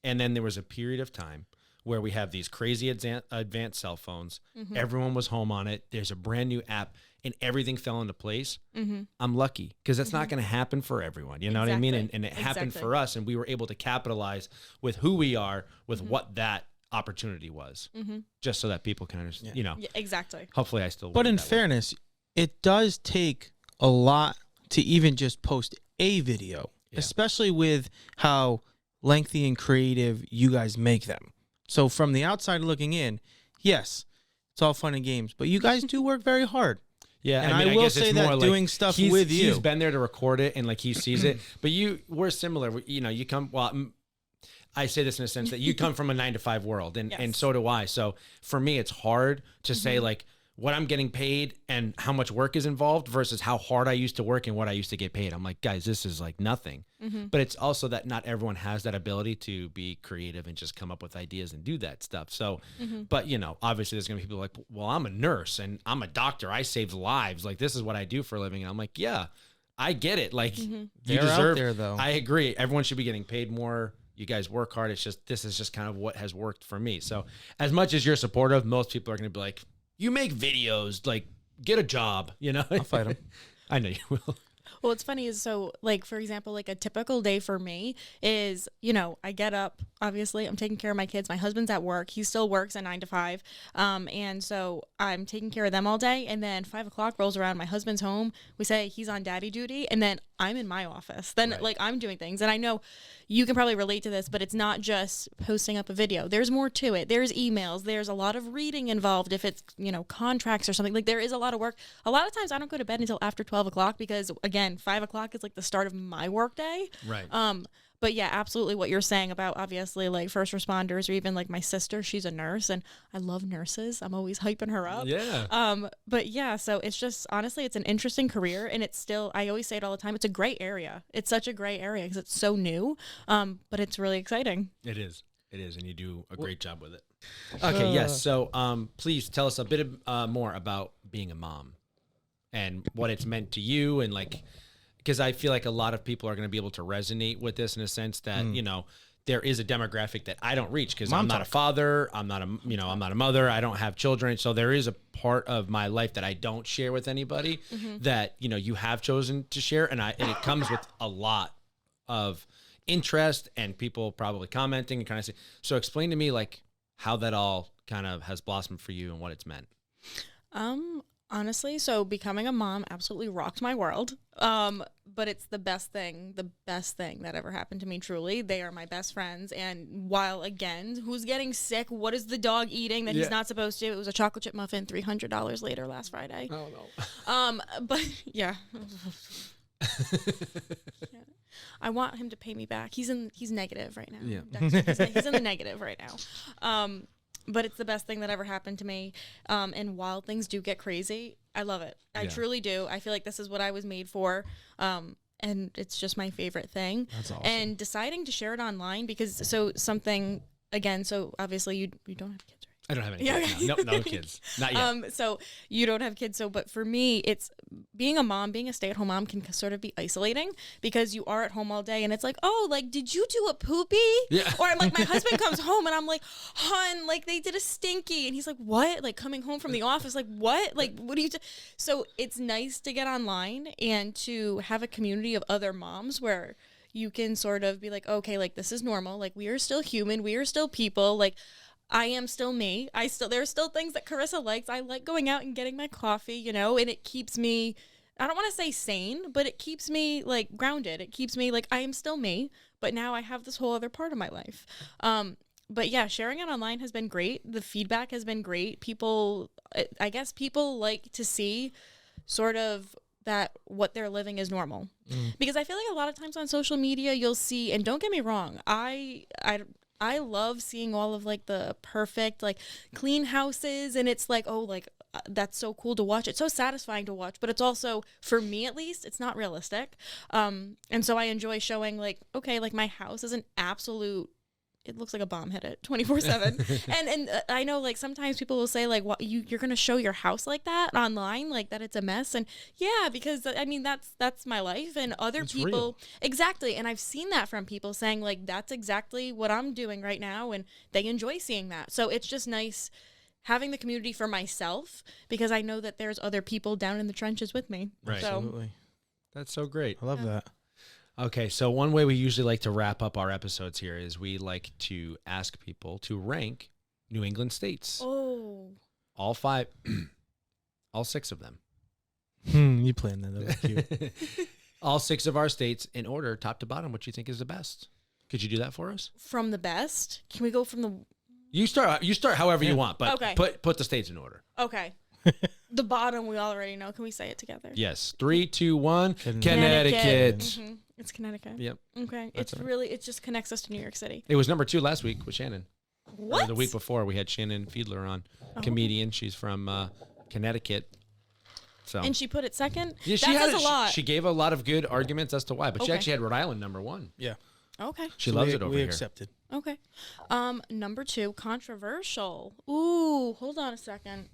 [SPEAKER 1] And then there was a period of time where we have these crazy advanced cell phones. Everyone was home on it. There's a brand new app and everything fell into place. I'm lucky because that's not going to happen for everyone. You know what I mean? And it happened for us, and we were able to capitalize with who we are, with what that opportunity was, just so that people can understand, you know.
[SPEAKER 3] Yeah, exactly.
[SPEAKER 1] Hopefully I still.
[SPEAKER 2] But in fairness, it does take a lot to even just post a video, especially with how lengthy and creative you guys make them. So from the outside looking in, yes, it's all fun and games, but you guys do work very hard.
[SPEAKER 1] Yeah,
[SPEAKER 2] and
[SPEAKER 1] I mean,
[SPEAKER 2] I will
[SPEAKER 1] guess
[SPEAKER 2] say
[SPEAKER 1] it's
[SPEAKER 2] that
[SPEAKER 1] more
[SPEAKER 2] doing stuff with you.
[SPEAKER 1] He's been there to record it, and like he sees it. But we're similar. You know, you come. Well, I say this in a sense that you come from a 9-to-5 world, and so do I. So for me, it's hard to say like what I'm getting paid and how much work is involved versus how hard I used to work and what I used to get paid. I'm like, guys, this is like nothing. But it's also that not everyone has that ability to be creative and just come up with ideas and do that stuff. So, but you know, obviously there's gonna be people like, well, I'm a nurse and I'm a doctor. I save lives. Like this is what I do for a living. And I'm like, yeah, I get it. Like you deserve.
[SPEAKER 2] Out there, though.
[SPEAKER 1] I agree. Everyone should be getting paid more. You guys work hard. It's just, this is just kind of what has worked for me. So as much as you're supportive, most people are going to be like, you make videos, like get a job, you know?
[SPEAKER 2] I'll fight them.
[SPEAKER 1] I know you will.
[SPEAKER 3] Well, it's funny is so like, for example, like a typical day for me is, you know, I get up, obviously I'm taking care of my kids. My husband's at work. He still works at 9 to 5. And so I'm taking care of them all day. And then 5 o'clock rolls around. My husband's home. We say he's on daddy duty. And then I'm in my office. Then like I'm doing things. And I know you can probably relate to this, but it's not just posting up a video. There's more to it. There's emails. There's a lot of reading involved. If it's, you know, contracts or something, like there is a lot of work. A lot of times I don't go to bed until after 12 o'clock because again, 5 o'clock is like the start of my work day.
[SPEAKER 1] Right.
[SPEAKER 3] But yeah, absolutely what you're saying about obviously like first responders or even like my sister, she's a nurse and I love nurses. I'm always hyping her up.
[SPEAKER 1] Yeah.
[SPEAKER 3] But yeah, so it's just, honestly, it's an interesting career and it's still, I always say it all the time, it's a gray area. It's such a gray area because it's so new, but it's really exciting.
[SPEAKER 1] It is. It is. And you do a great job with it. Okay. Yes. So please tell us a bit more about being a mom and what it's meant to you and like, because I feel like a lot of people are going to be able to resonate with this in a sense that, you know, there is a demographic that I don't reach because I'm not a father. I'm not a, you know, I'm not a mother. I don't have children. So there is a part of my life that I don't share with anybody that, you know, you have chosen to share. And it comes with a lot of interest and people probably commenting and kind of say, so explain to me like how that all kind of has blossomed for you and what it's meant.
[SPEAKER 3] Honestly, so becoming a mom absolutely rocked my world. But it's the best thing that ever happened to me, truly. They are my best friends. And while, again, who's getting sick? What is the dog eating that he's not supposed to? It was a chocolate chip muffin, $300 later last Friday.
[SPEAKER 1] Oh, no.
[SPEAKER 3] But, yeah. I want him to pay me back. He's negative right now.
[SPEAKER 1] Yeah.
[SPEAKER 3] Dexter, he's in the negative right now. But it's the best thing that ever happened to me. And while things do get crazy, I love it. I truly do. I feel like this is what I was made for. And it's just my favorite thing.
[SPEAKER 2] That's awesome.
[SPEAKER 3] And deciding to share it online because so obviously you don't have kids, right?
[SPEAKER 1] I don't have any kids. No kids. Not yet.
[SPEAKER 3] So you don't have kids. So, but for me, it's being a mom, being a stay-at-home mom can sort of be isolating because you are at home all day and it's like, oh, like, did you do a poopy?
[SPEAKER 1] Yeah.
[SPEAKER 3] Or I'm like, my husband comes home and I'm like, hon, like they did a stinky. And he's like, what? Like coming home from the office, like what? Like, what do you do? So it's nice to get online and to have a community of other moms where you can sort of be like, okay, like this is normal. Like we are still human. We are still people. Like, I am still me. There are still things that Karissa likes. I like going out and getting my coffee, you know, and it keeps me, I don't want to say sane, but it keeps me like grounded. It keeps me like, I am still me, but now I have this whole other part of my life. But yeah, sharing it online has been great. The feedback has been great. I guess people like to see sort of that what they're living is normal. Because I feel like a lot of times on social media, you'll see, and don't get me wrong, I love seeing all of like the perfect like clean houses and it's like, oh, like that's so cool to watch. It's so satisfying to watch, but it's also, for me at least, it's not realistic. And so I enjoy showing like, okay, like my house is an absolute it looks like a bomb hit it 24/7. And I know like sometimes people will say like, what you're gonna show your house like that online, like that it's a mess. And yeah, because I mean that's my life, and other
[SPEAKER 1] It's
[SPEAKER 3] people
[SPEAKER 1] real.
[SPEAKER 3] exactly. And I've seen that from people saying like that's exactly what I'm doing right now, and they enjoy seeing that. So it's just nice having the community for myself, because I know that there's other people down in the trenches with me.
[SPEAKER 1] Right.
[SPEAKER 3] So
[SPEAKER 2] Absolutely.
[SPEAKER 1] That's so great.
[SPEAKER 2] I love that.
[SPEAKER 1] Okay, so one way we usually like to wrap up our episodes here is we like to ask people to rank New England states.
[SPEAKER 3] oh,
[SPEAKER 1] All 5, all 6 of them.
[SPEAKER 2] You planned that. That was cute.
[SPEAKER 1] All 6 of our states in order, top to bottom, what you think is the best. Could you do that for us?
[SPEAKER 3] from the best. Can we go from the
[SPEAKER 1] You start however you want, but
[SPEAKER 3] Okay.
[SPEAKER 1] put the states in order.
[SPEAKER 3] okay? The bottom we already know. Can we say it together?
[SPEAKER 1] Yes. 3, 2, 1.
[SPEAKER 2] Connecticut.
[SPEAKER 1] Connecticut.
[SPEAKER 3] Mhm. It's Connecticut.
[SPEAKER 1] Yep.
[SPEAKER 3] Okay.
[SPEAKER 1] That's
[SPEAKER 3] It's
[SPEAKER 1] all right.
[SPEAKER 3] really, it just connects us to New York City.
[SPEAKER 1] It was number 2 last week with Shannon.
[SPEAKER 3] What?
[SPEAKER 1] Or the week before we had Shannon Fiedler on,
[SPEAKER 3] Oh.
[SPEAKER 1] comedian. She's from Connecticut. So
[SPEAKER 3] And she put it second?
[SPEAKER 1] yeah,
[SPEAKER 3] That says a lot.
[SPEAKER 1] She gave a lot of good arguments as to why, but she
[SPEAKER 3] Okay.
[SPEAKER 1] actually had Rhode Island number 1.
[SPEAKER 2] Yeah.
[SPEAKER 3] Okay.
[SPEAKER 1] She
[SPEAKER 2] So
[SPEAKER 1] loves
[SPEAKER 2] we,
[SPEAKER 1] it over
[SPEAKER 2] we
[SPEAKER 1] here.
[SPEAKER 2] accepted.
[SPEAKER 3] Okay. Number 2, controversial. Ooh, hold on a second.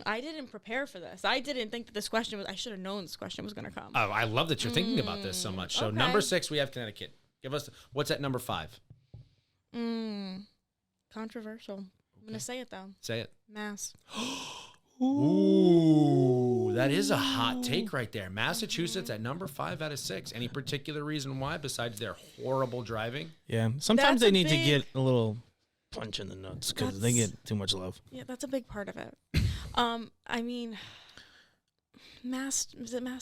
[SPEAKER 3] I didn't prepare for this. I didn't think that this question was, I should have known this question was going to come.
[SPEAKER 1] Oh, I love that you're thinking about this so much. So
[SPEAKER 3] Okay.
[SPEAKER 1] number 6, we have Connecticut. Give us what's at number 5?
[SPEAKER 3] Controversial. I'm going to say it though.
[SPEAKER 1] Say it.
[SPEAKER 3] Mass.
[SPEAKER 1] Ooh, that is a hot take right there. Massachusetts at number 5 out of 6. Any particular reason why besides their horrible driving?
[SPEAKER 2] Yeah. Sometimes
[SPEAKER 3] That's
[SPEAKER 2] they
[SPEAKER 3] a
[SPEAKER 2] need to
[SPEAKER 3] big-
[SPEAKER 2] get a little punch in the nuts because they
[SPEAKER 3] That's-
[SPEAKER 2] get too much love.
[SPEAKER 3] Yeah, that's a big part of it. I mean, Mass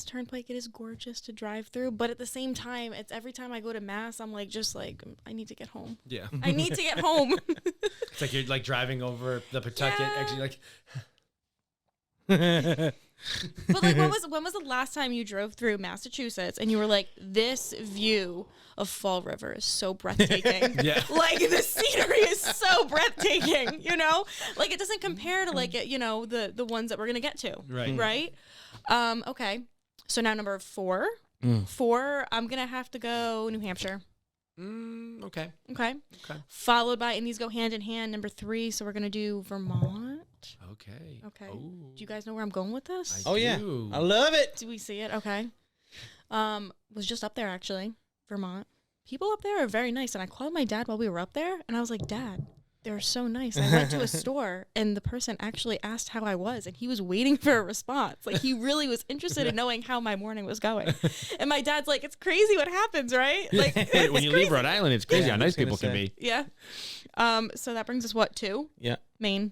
[SPEAKER 3] Turnpike, it is gorgeous to drive through, but at the same time, it's every time I go to Mass, I'm like, just like, I need to get home.
[SPEAKER 1] Yeah.
[SPEAKER 3] I need to get home.
[SPEAKER 1] It's like you're like driving over the Pawtucket.
[SPEAKER 3] Yeah.
[SPEAKER 1] Actually, like
[SPEAKER 3] But like, when was the last time you drove through Massachusetts and you were like, this view of Fall River is so breathtaking?
[SPEAKER 1] Yeah.
[SPEAKER 3] Like the scenery is so breathtaking, you know? Like it doesn't compare to like, you know, the ones that we're going to get to.
[SPEAKER 1] Right.
[SPEAKER 3] Right? Okay. So now number 4. 4, I'm going to have to go New Hampshire.
[SPEAKER 1] Okay.
[SPEAKER 3] Okay.
[SPEAKER 1] Okay.
[SPEAKER 3] Followed by, and these go hand in hand, number 3. So we're going to do Vermont.
[SPEAKER 1] Okay.
[SPEAKER 3] Okay.
[SPEAKER 1] Ooh.
[SPEAKER 3] Do you guys know where I'm going with this?
[SPEAKER 2] Oh, yeah.
[SPEAKER 1] do.
[SPEAKER 2] I love it.
[SPEAKER 3] Do we see it? Okay. Was just up there actually, Vermont. People up there are very nice, and I called my dad while we were up there, and I was like, Dad, they're so nice. I went to a store, and the person actually asked how I was, and he was waiting for a response. Like he really was interested in knowing how my morning was going. And my dad's like, it's crazy what happens, right? Like
[SPEAKER 1] when you leave Rhode Island, it's crazy
[SPEAKER 2] Yeah,
[SPEAKER 1] how
[SPEAKER 2] I
[SPEAKER 1] nice
[SPEAKER 2] was gonna
[SPEAKER 1] people can
[SPEAKER 2] say.
[SPEAKER 1] be.
[SPEAKER 3] yeah. So that brings us what, 2?
[SPEAKER 2] Yeah.
[SPEAKER 3] Maine.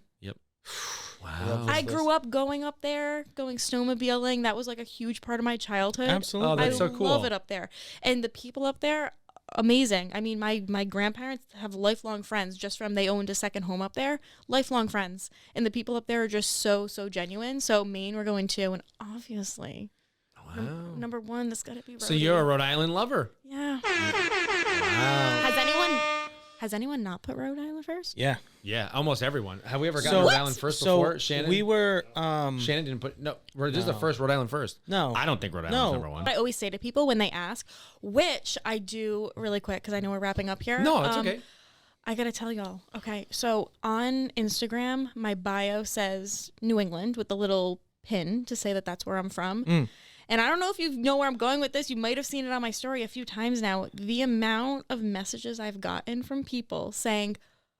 [SPEAKER 1] Wow.
[SPEAKER 3] I grew up going up there, going snowmobiling. That was like a huge part of my childhood.
[SPEAKER 2] Absolutely.
[SPEAKER 1] Oh, that's so cool.
[SPEAKER 3] I love it up there. And the people up there, amazing. I mean, my grandparents have lifelong friends just from they owned a second home up there. Lifelong friends. And the people up there are just so genuine. So Maine, we're going to. And obviously,
[SPEAKER 1] Wow.
[SPEAKER 3] number 1, that's got to be Rhode.
[SPEAKER 1] So you're a Rhode Island lover.
[SPEAKER 3] Yeah.
[SPEAKER 1] Wow.
[SPEAKER 3] Has anyone not put Rhode Island first?
[SPEAKER 2] Yeah.
[SPEAKER 1] Yeah, almost everyone. Have we ever gotten
[SPEAKER 2] So-
[SPEAKER 1] Rhode
[SPEAKER 2] What?
[SPEAKER 1] Island first
[SPEAKER 2] So
[SPEAKER 1] before? Shannon?
[SPEAKER 2] we were.
[SPEAKER 1] Shannon didn't put. No, this is the
[SPEAKER 2] No.
[SPEAKER 1] first Rhode Island first.
[SPEAKER 2] No.
[SPEAKER 1] I don't think Rhode Island's
[SPEAKER 2] No.
[SPEAKER 1] number 1.
[SPEAKER 3] What I always say to people when they ask, which I do really quick because I know we're wrapping up here.
[SPEAKER 1] No, it's okay.
[SPEAKER 3] I gotta tell y'all. Okay, so on Instagram, my bio says New England with the little pin to say that that's where I'm from. And I don't know if you know where I'm going with this. You might have seen it on my story a few times now. The amount of messages I've gotten from people saying,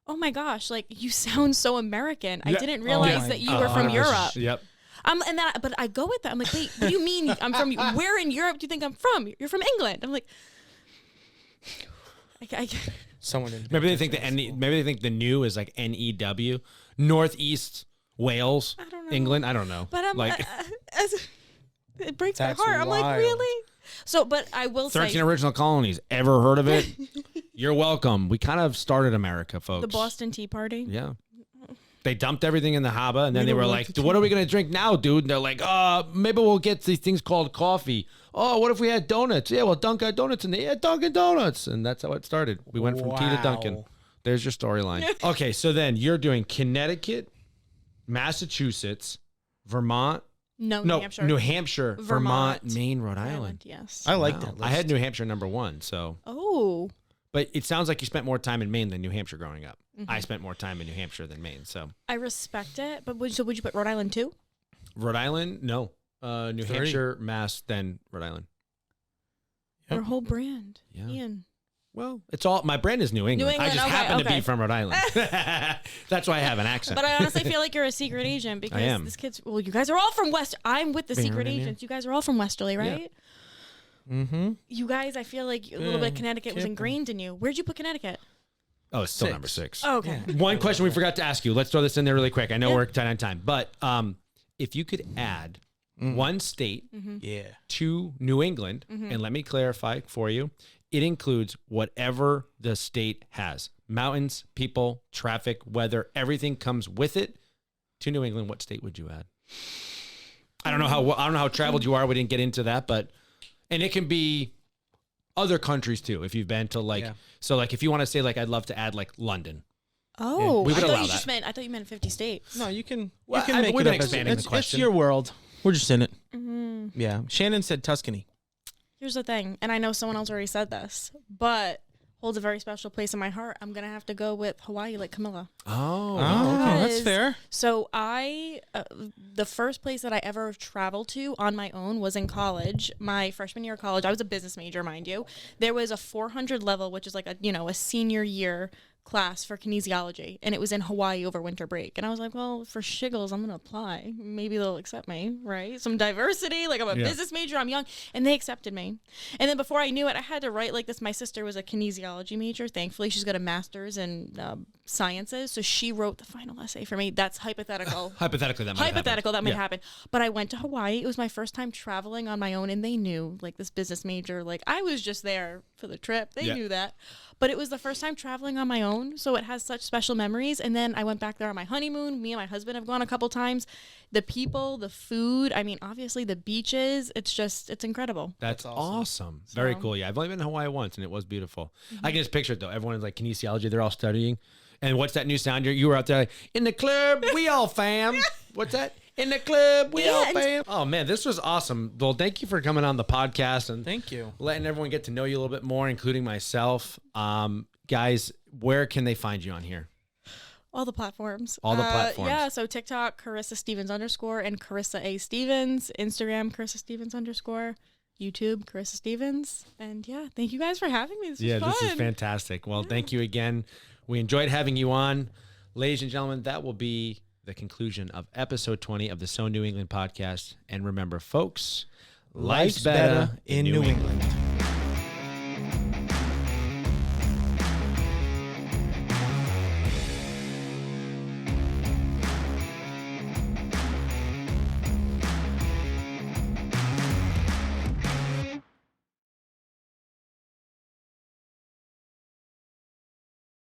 [SPEAKER 3] "Oh my gosh, like you sound so American. I
[SPEAKER 1] Yeah.
[SPEAKER 3] didn't realize
[SPEAKER 2] my
[SPEAKER 3] that you were from
[SPEAKER 1] 100%.
[SPEAKER 3] Europe."
[SPEAKER 1] Yep.
[SPEAKER 3] But I go with that. I'm like, wait, what do you mean I'm from? Where in Europe do you think I'm from? You're from England. I'm like,
[SPEAKER 2] Someone didn't.
[SPEAKER 1] Maybe they think maybe they think the new is like NEW, Northeast Wales,
[SPEAKER 3] I don't know.
[SPEAKER 1] England. I don't know.
[SPEAKER 3] But I'm
[SPEAKER 1] like
[SPEAKER 3] it breaks
[SPEAKER 2] That's
[SPEAKER 3] my heart. I'm like,
[SPEAKER 2] wild.
[SPEAKER 3] really? So, but I will
[SPEAKER 1] 13
[SPEAKER 3] say
[SPEAKER 1] original colonies. Ever heard of it? You're welcome. We kind of started America, folks.
[SPEAKER 3] the Boston Tea Party.
[SPEAKER 1] Yeah. They dumped everything in the harbor, and then
[SPEAKER 2] We
[SPEAKER 1] they
[SPEAKER 2] don't
[SPEAKER 1] were
[SPEAKER 2] like
[SPEAKER 1] like,
[SPEAKER 2] the
[SPEAKER 1] what are we going to drink now, dude? And they're like, maybe we'll get these things called coffee. Oh, what if we had donuts? Yeah, we'll dunk our donuts in there. Yeah, Dunkin' Donuts. And that's how it started. We went from tea to Dunkin'.
[SPEAKER 2] Wow.
[SPEAKER 1] There's your storyline. Okay, so then you're doing Connecticut, Massachusetts, Vermont.
[SPEAKER 3] No,
[SPEAKER 1] No,
[SPEAKER 3] New Hampshire.
[SPEAKER 1] New Hampshire, Vermont,
[SPEAKER 3] Vermont,
[SPEAKER 1] Maine, Rhode Island.
[SPEAKER 3] Yes.
[SPEAKER 2] I like
[SPEAKER 1] Wow.
[SPEAKER 2] that.
[SPEAKER 1] I had
[SPEAKER 2] list.
[SPEAKER 1] New Hampshire number 1, so
[SPEAKER 3] Oh,
[SPEAKER 1] But it sounds like you spent more time in Maine than New Hampshire growing up. I spent more time in New Hampshire than Maine. So
[SPEAKER 3] I respect it, but would you put Rhode Island too?
[SPEAKER 1] Rhode Island, no. New Hampshire, Mass, then Rhode Island.
[SPEAKER 3] Your whole brand,
[SPEAKER 1] Yeah.
[SPEAKER 3] Ian.
[SPEAKER 1] Well, it's all my brand is New England. I just happen to be from Rhode Island. That's why I have an accent.
[SPEAKER 3] But I honestly feel like you're a secret agent because
[SPEAKER 1] I am.
[SPEAKER 3] this kid's. Well, you guys are all from West. I'm with the secret agents. You guys are all from Westerly, right?
[SPEAKER 2] Mm-hmm.
[SPEAKER 3] You guys, I feel like a little bit of Connecticut was ingrained in you. Where'd you put Connecticut?
[SPEAKER 1] Oh, it's still
[SPEAKER 2] 6.
[SPEAKER 1] number 6.
[SPEAKER 3] Oh, okay.
[SPEAKER 1] One question we forgot to ask you. Let's throw this in there really quick. I know we're tight on time, but if you could add one state to New England, and let me clarify for you, it includes whatever the state has. Mountains, people, traffic, weather, everything comes with it to New England. What state would you add? I don't know how traveled you are. We didn't get into that, and it can be other countries too. If you've been to so like if you want to say like I'd love to add like London.
[SPEAKER 3] Oh,
[SPEAKER 1] we would allow that.
[SPEAKER 3] I thought you meant 50 states.
[SPEAKER 2] No, you can.
[SPEAKER 1] Well,
[SPEAKER 2] you can make
[SPEAKER 1] we've
[SPEAKER 2] it
[SPEAKER 1] been
[SPEAKER 2] up.
[SPEAKER 1] expanding the
[SPEAKER 2] It's
[SPEAKER 1] question.
[SPEAKER 2] your world. We're just in it. Yeah. Shannon said Tuscany.
[SPEAKER 3] Here's the thing, and I know someone else already said this, but holds a very special place in my heart. I'm gonna have to go with Hawaii, like Camilla.
[SPEAKER 1] Oh,
[SPEAKER 2] that's
[SPEAKER 3] Because-
[SPEAKER 2] fair.
[SPEAKER 3] So the first place that I ever traveled to on my own was in college. My freshman year of college, I was a business major, mind you. There was a 400 level, which is like a senior year class for kinesiology, and it was in Hawaii over winter break. And I was like, well, for shiggles, I'm gonna apply. Maybe they'll accept me, right? Some diversity. Like I'm a business major, I'm young, and they accepted me. And then before I knew it, I had to write like this. My sister was a kinesiology major. Thankfully, she's got a master's in sciences, so she wrote the final essay for me. That's hypothetical.
[SPEAKER 1] Hypothetically, that might
[SPEAKER 3] happen. But I went to Hawaii. It was my first time traveling on my own, and they knew, like, this business major, like, I was just there for the trip. They knew that. But it was the first time traveling on my own, so it has such special memories. And then I went back there on my honeymoon. Me and my husband have gone a couple times. The people, the food, I mean, obviously the beaches, it's incredible.
[SPEAKER 1] That's awesome. Very cool. Yeah, I've only been to Hawaii once, and it was beautiful. I can just picture it, though. Everyone is like kinesiology. They're all studying. And what's that new sound? You were out there like, in the club, we all fam. What's that? In the club, we all fam. Oh, man, this was awesome. Well, thank you for coming on the podcast. And
[SPEAKER 2] Thank you.
[SPEAKER 1] Letting everyone get to know you a little bit more, including myself. Guys, where can they find you on here?
[SPEAKER 3] All the platforms.
[SPEAKER 1] All the platforms.
[SPEAKER 3] Yeah, so TikTok, Karissa Stevens _ and Karissa A. Stevens. Instagram, Karissa Stevens _ YouTube, Karissa Stevens. And yeah, thank you guys for having me. This was fun.
[SPEAKER 1] This is fantastic. Well, thank you again. We enjoyed having you on. Ladies and gentlemen, that will be the conclusion of episode 20 of the So New England podcast. And remember, folks, life's better in New England.